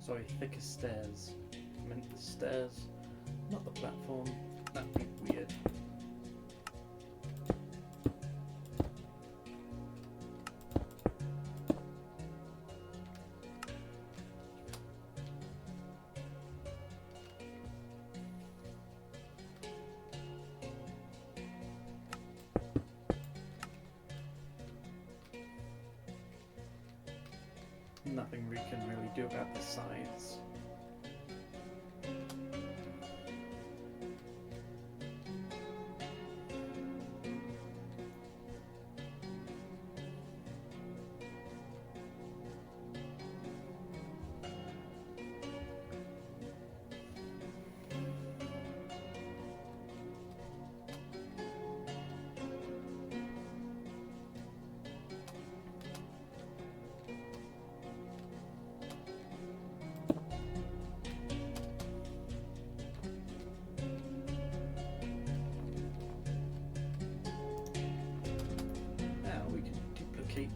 Sorry, thicker stairs. I meant the stairs, not the platform. That'd be weird. Nothing we can really do about the sides.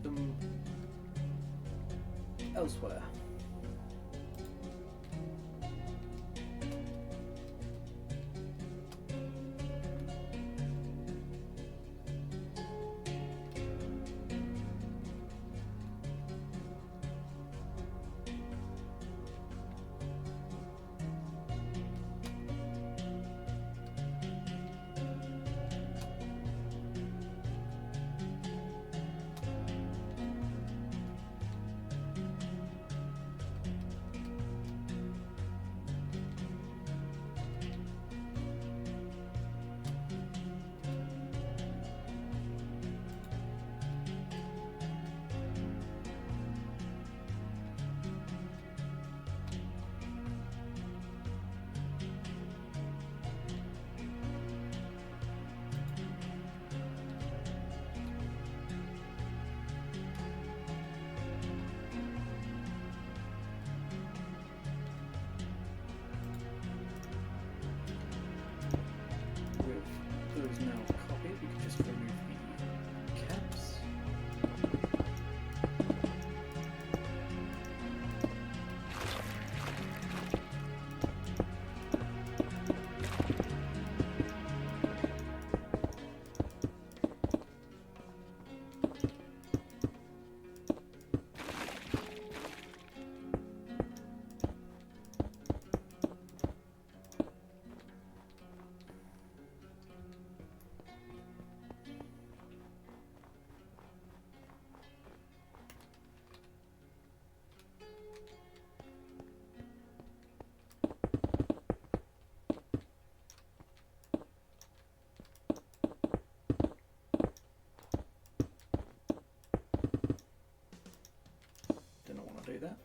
Them elsewhere. Those now copied, we can just remove the caps. Do that.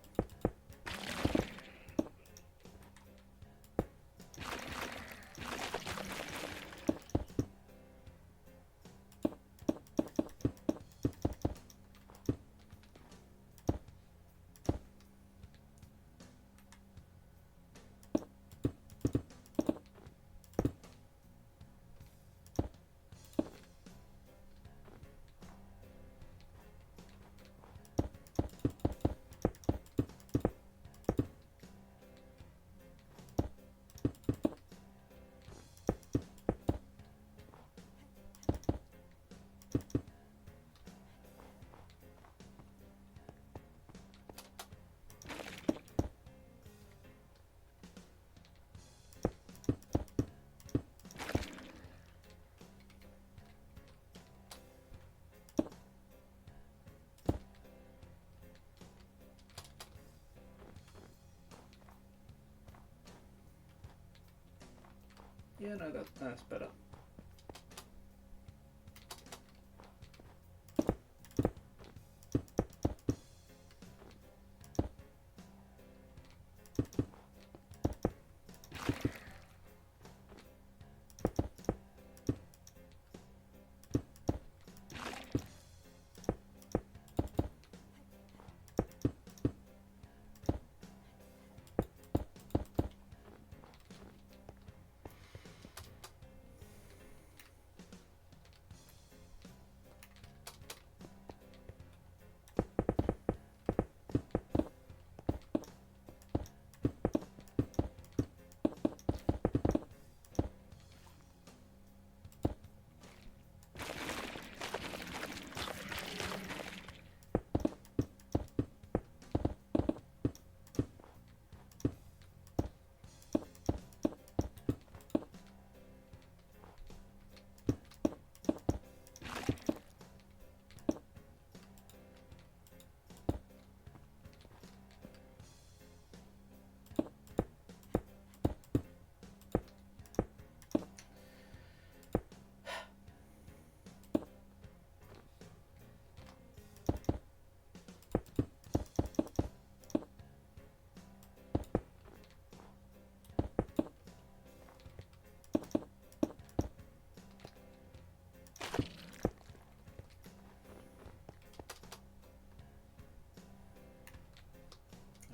Yeah, no, that's better.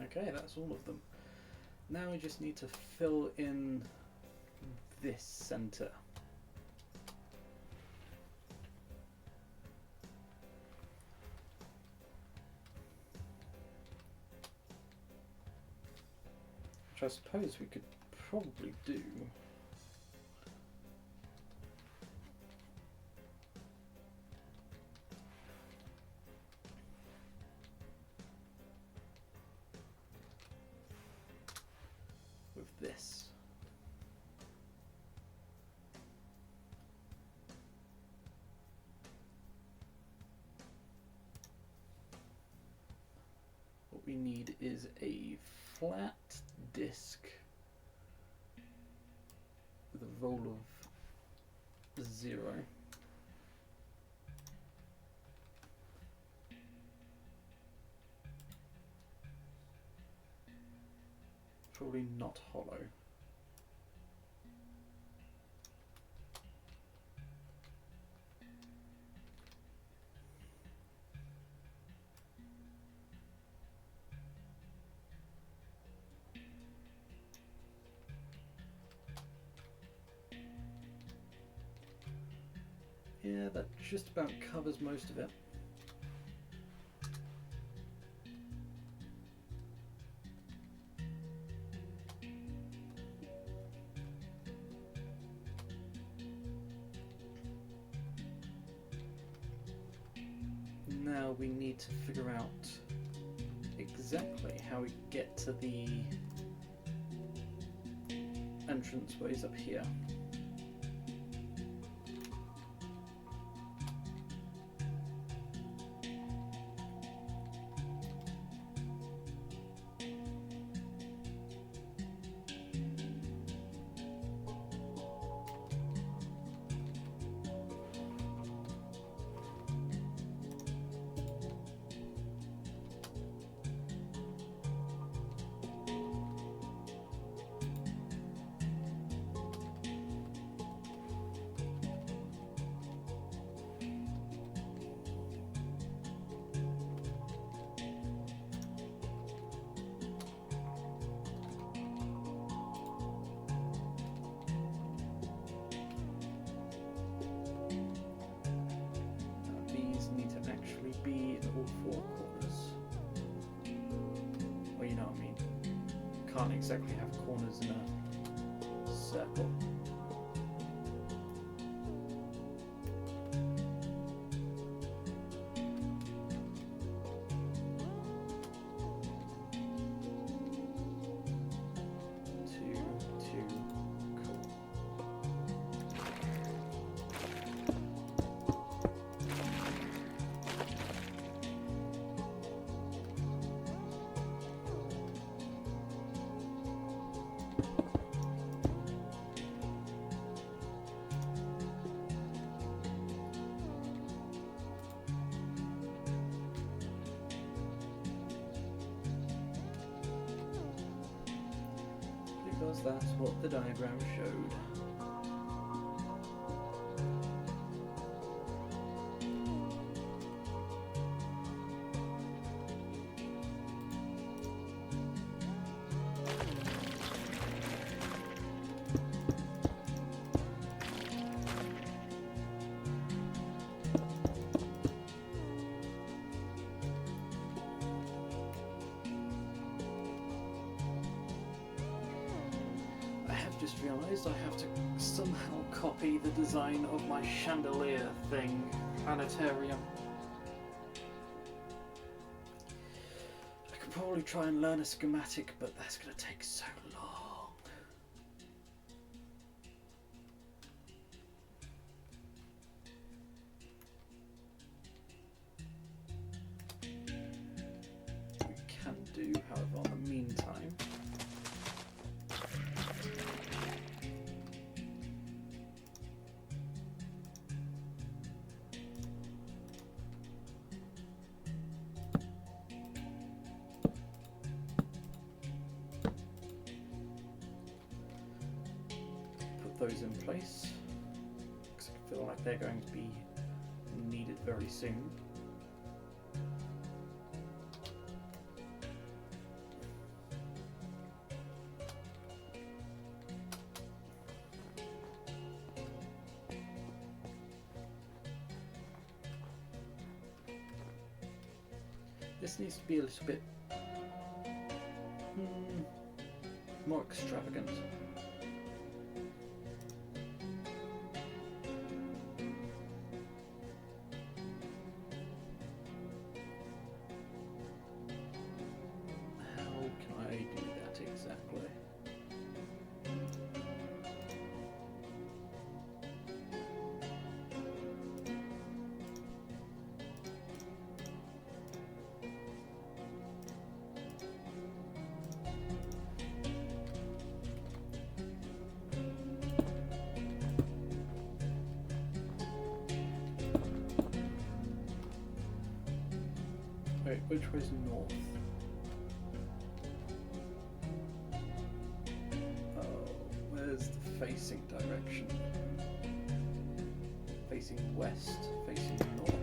Okay, that's all of them. Now we just need to fill in this centre. Which I suppose we could probably do. With this. What we need is a flat disc with a roll of 0. Probably not hollow. Yeah, that just about covers most of it. Now we need to figure out exactly how we get to the entranceways up here. Can't exactly have corners in a circle. Because that's what the diagram showed. Just realised I have to somehow copy the design of my chandelier thing, planetarium. I could probably try and learn a schematic, but that's going to take so long. We can do, however, in the meantime. Those in place, because I feel like they're going to be needed very soon. This needs to be a little bit more extravagant. How can I do that exactly? Wait, which way's north? Oh, where's the facing direction? Facing west, facing north.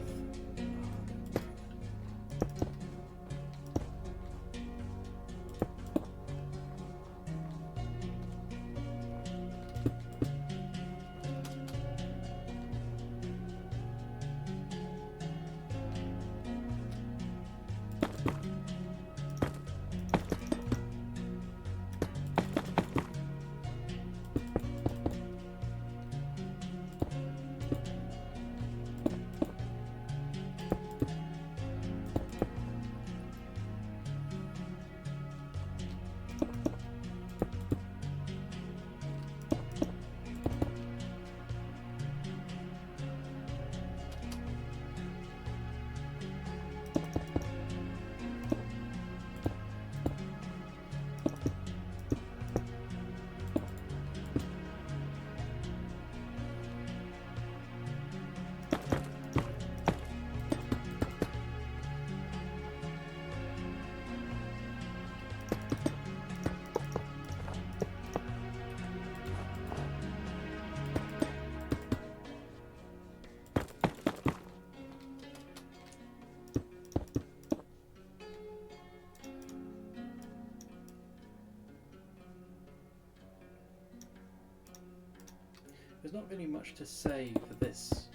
There's not really much to say for this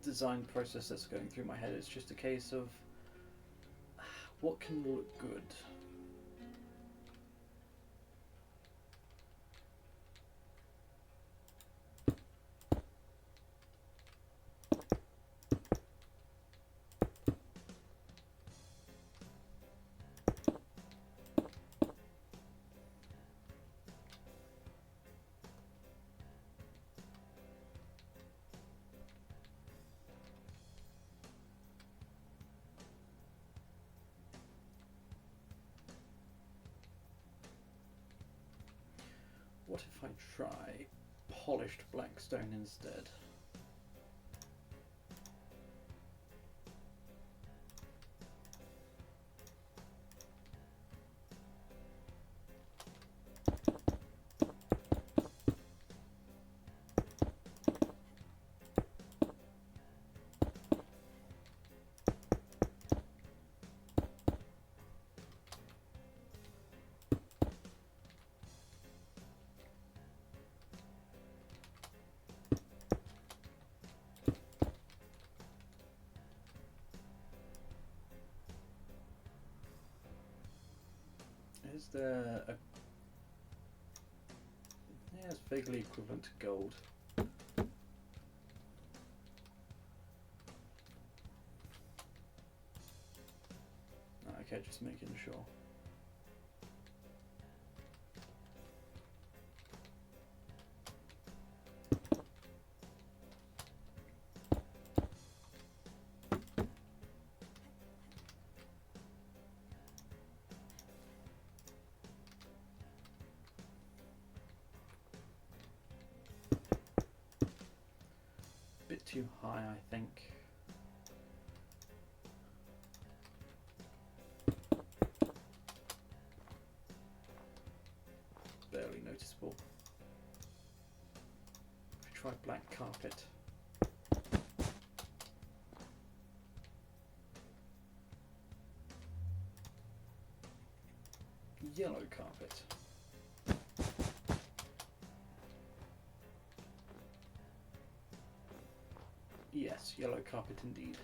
design process that's going through my head. It's just a case of what can look good. What if I try polished black stone instead? Is there a... Yeah, it's vaguely equivalent to gold. Okay, just making sure. Bit too high, I think. Barely noticeable. Try black carpet. Yellow carpet. Yes, yellow carpet indeed.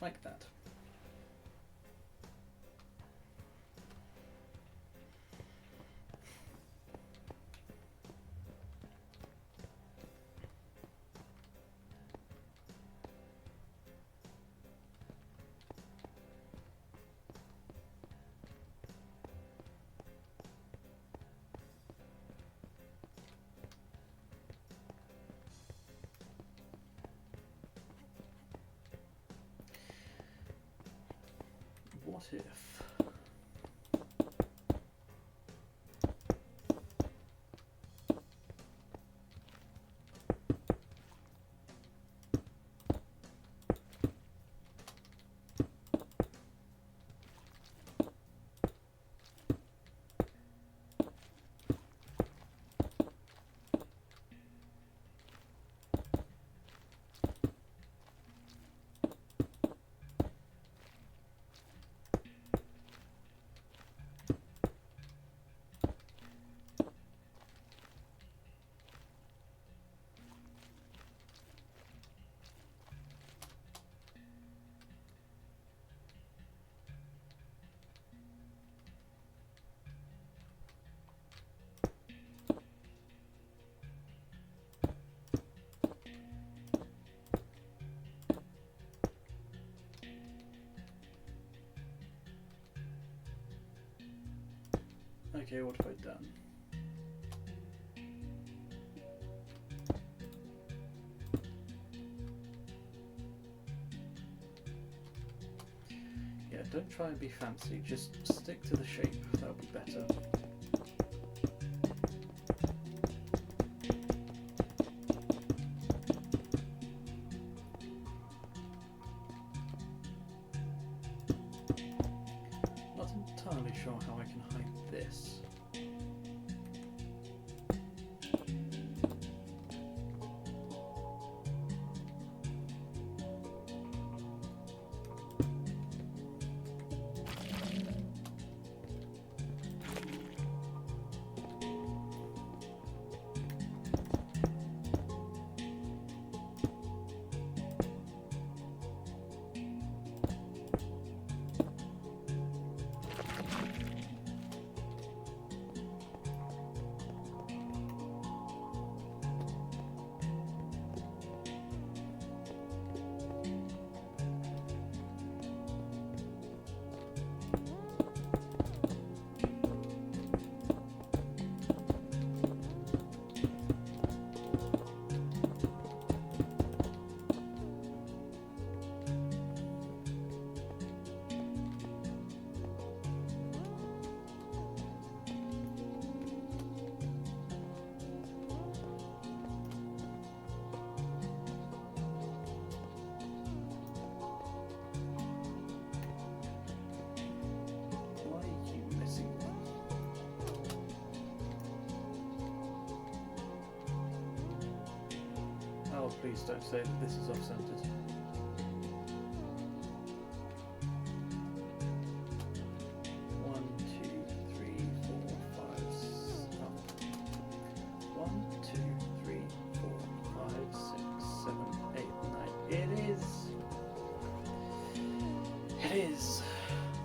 like that. What if? Okay, what have I done? Yeah, don't try and be fancy, just stick to the shape, that'll be better. Not entirely sure how I can hide this. Oh, please don't say that this is off-centered. One, two, three, four, five, up. 1, 2, 3, 4, 5, 6, 7, 8, 9. It is. It is.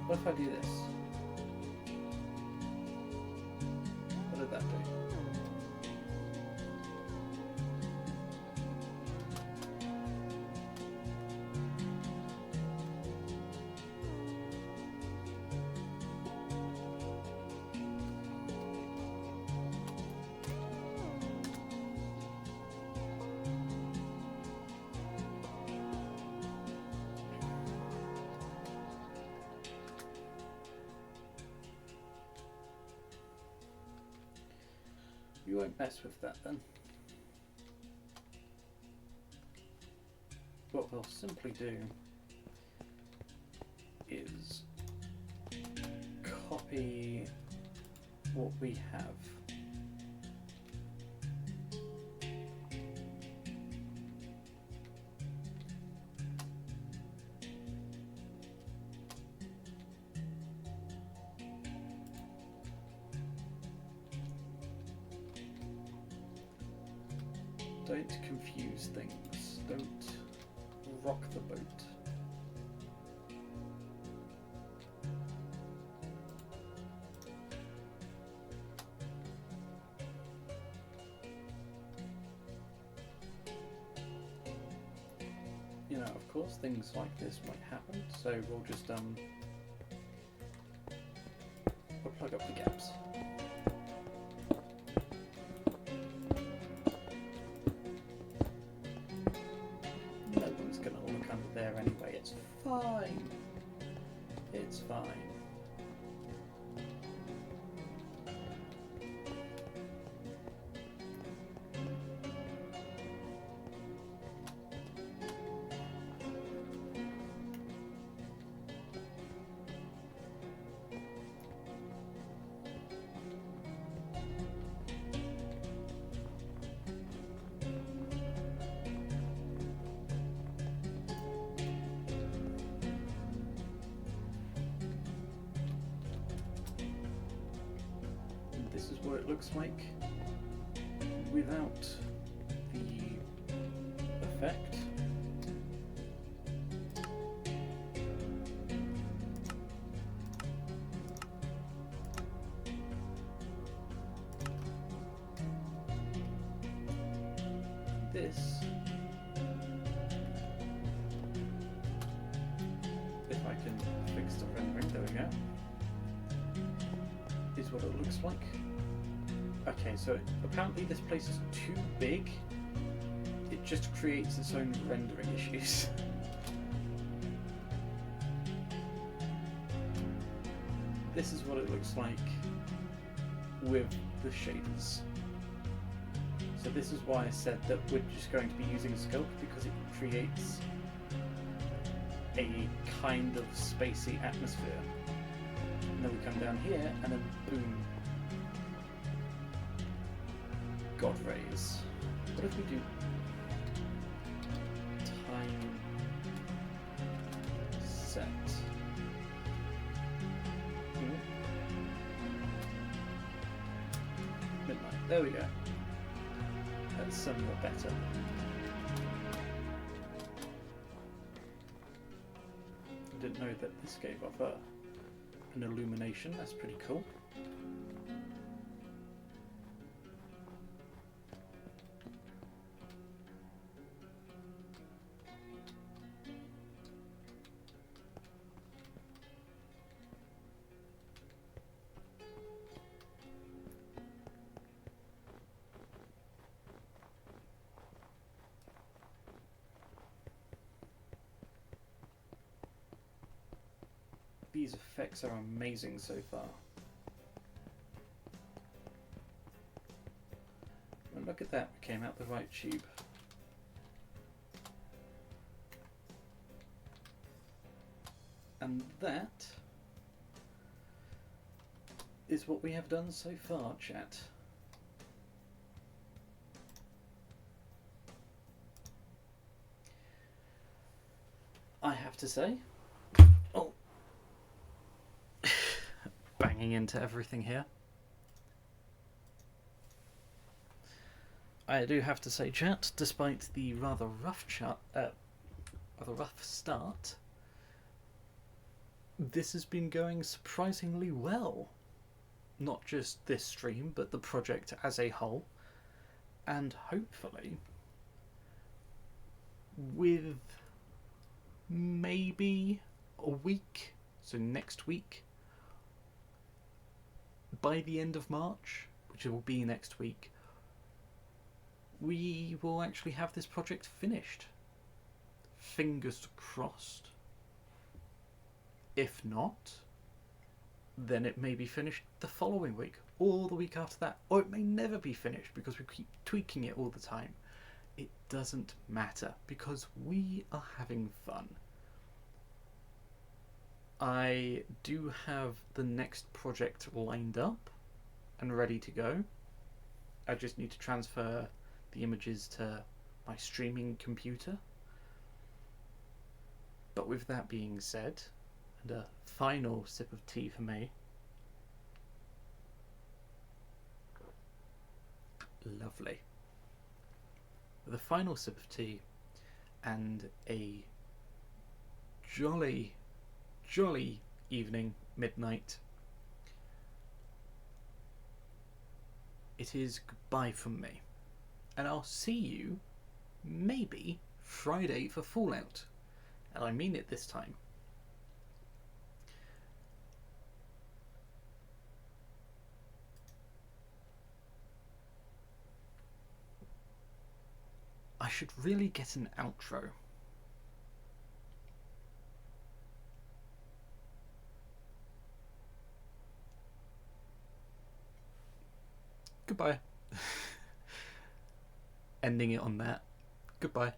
What if I do this? What did that do? You won't mess with that then. What we'll simply do is copy what we have. Don't confuse things. Don't rock the boat. you know, of course, things like this might happen, so we'll just we'll plug up the gaps. No one's gonna look under there anyway. It's fine. It's fine. This is what it looks like without the effect. This, if I can fix the rendering, there we go, is what it looks like. Okay, so apparently this place is too big. It just creates its own rendering issues. This is what it looks like with the shaders. So this is why I said that we're just going to be using Sculpt, because it creates a kind of spacey atmosphere. And then we come down here and then boom. God rays. What if we do time set? Midnight. There we go. That's somewhat better. I didn't know that this gave off an illumination. That's pretty cool. These effects are amazing so far. And look at that, we came out the right tube. And that is what we have done so far, chat. I have to say, banging into everything here. I do have to say, chat, despite the rather rough start, this has been going surprisingly well. Not just this stream, but the project as a whole. And hopefully, with maybe a week, so next week, by the end of March, which will be next week, we will actually have this project finished. Fingers crossed. If not, then it may be finished the following week, or the week after that, or it may never be finished because we keep tweaking it all the time. It doesn't matter, because we are having fun. I do have the next project lined up and ready to go. I just need to transfer the images to my streaming computer. But with that being said, and a final sip of tea for me. Lovely. With a final sip of tea and a jolly evening, midnight, it is goodbye from me, and I'll see you maybe Friday for Fallout. And I mean it this time. I should really get an outro. Goodbye. Ending it on that. Goodbye.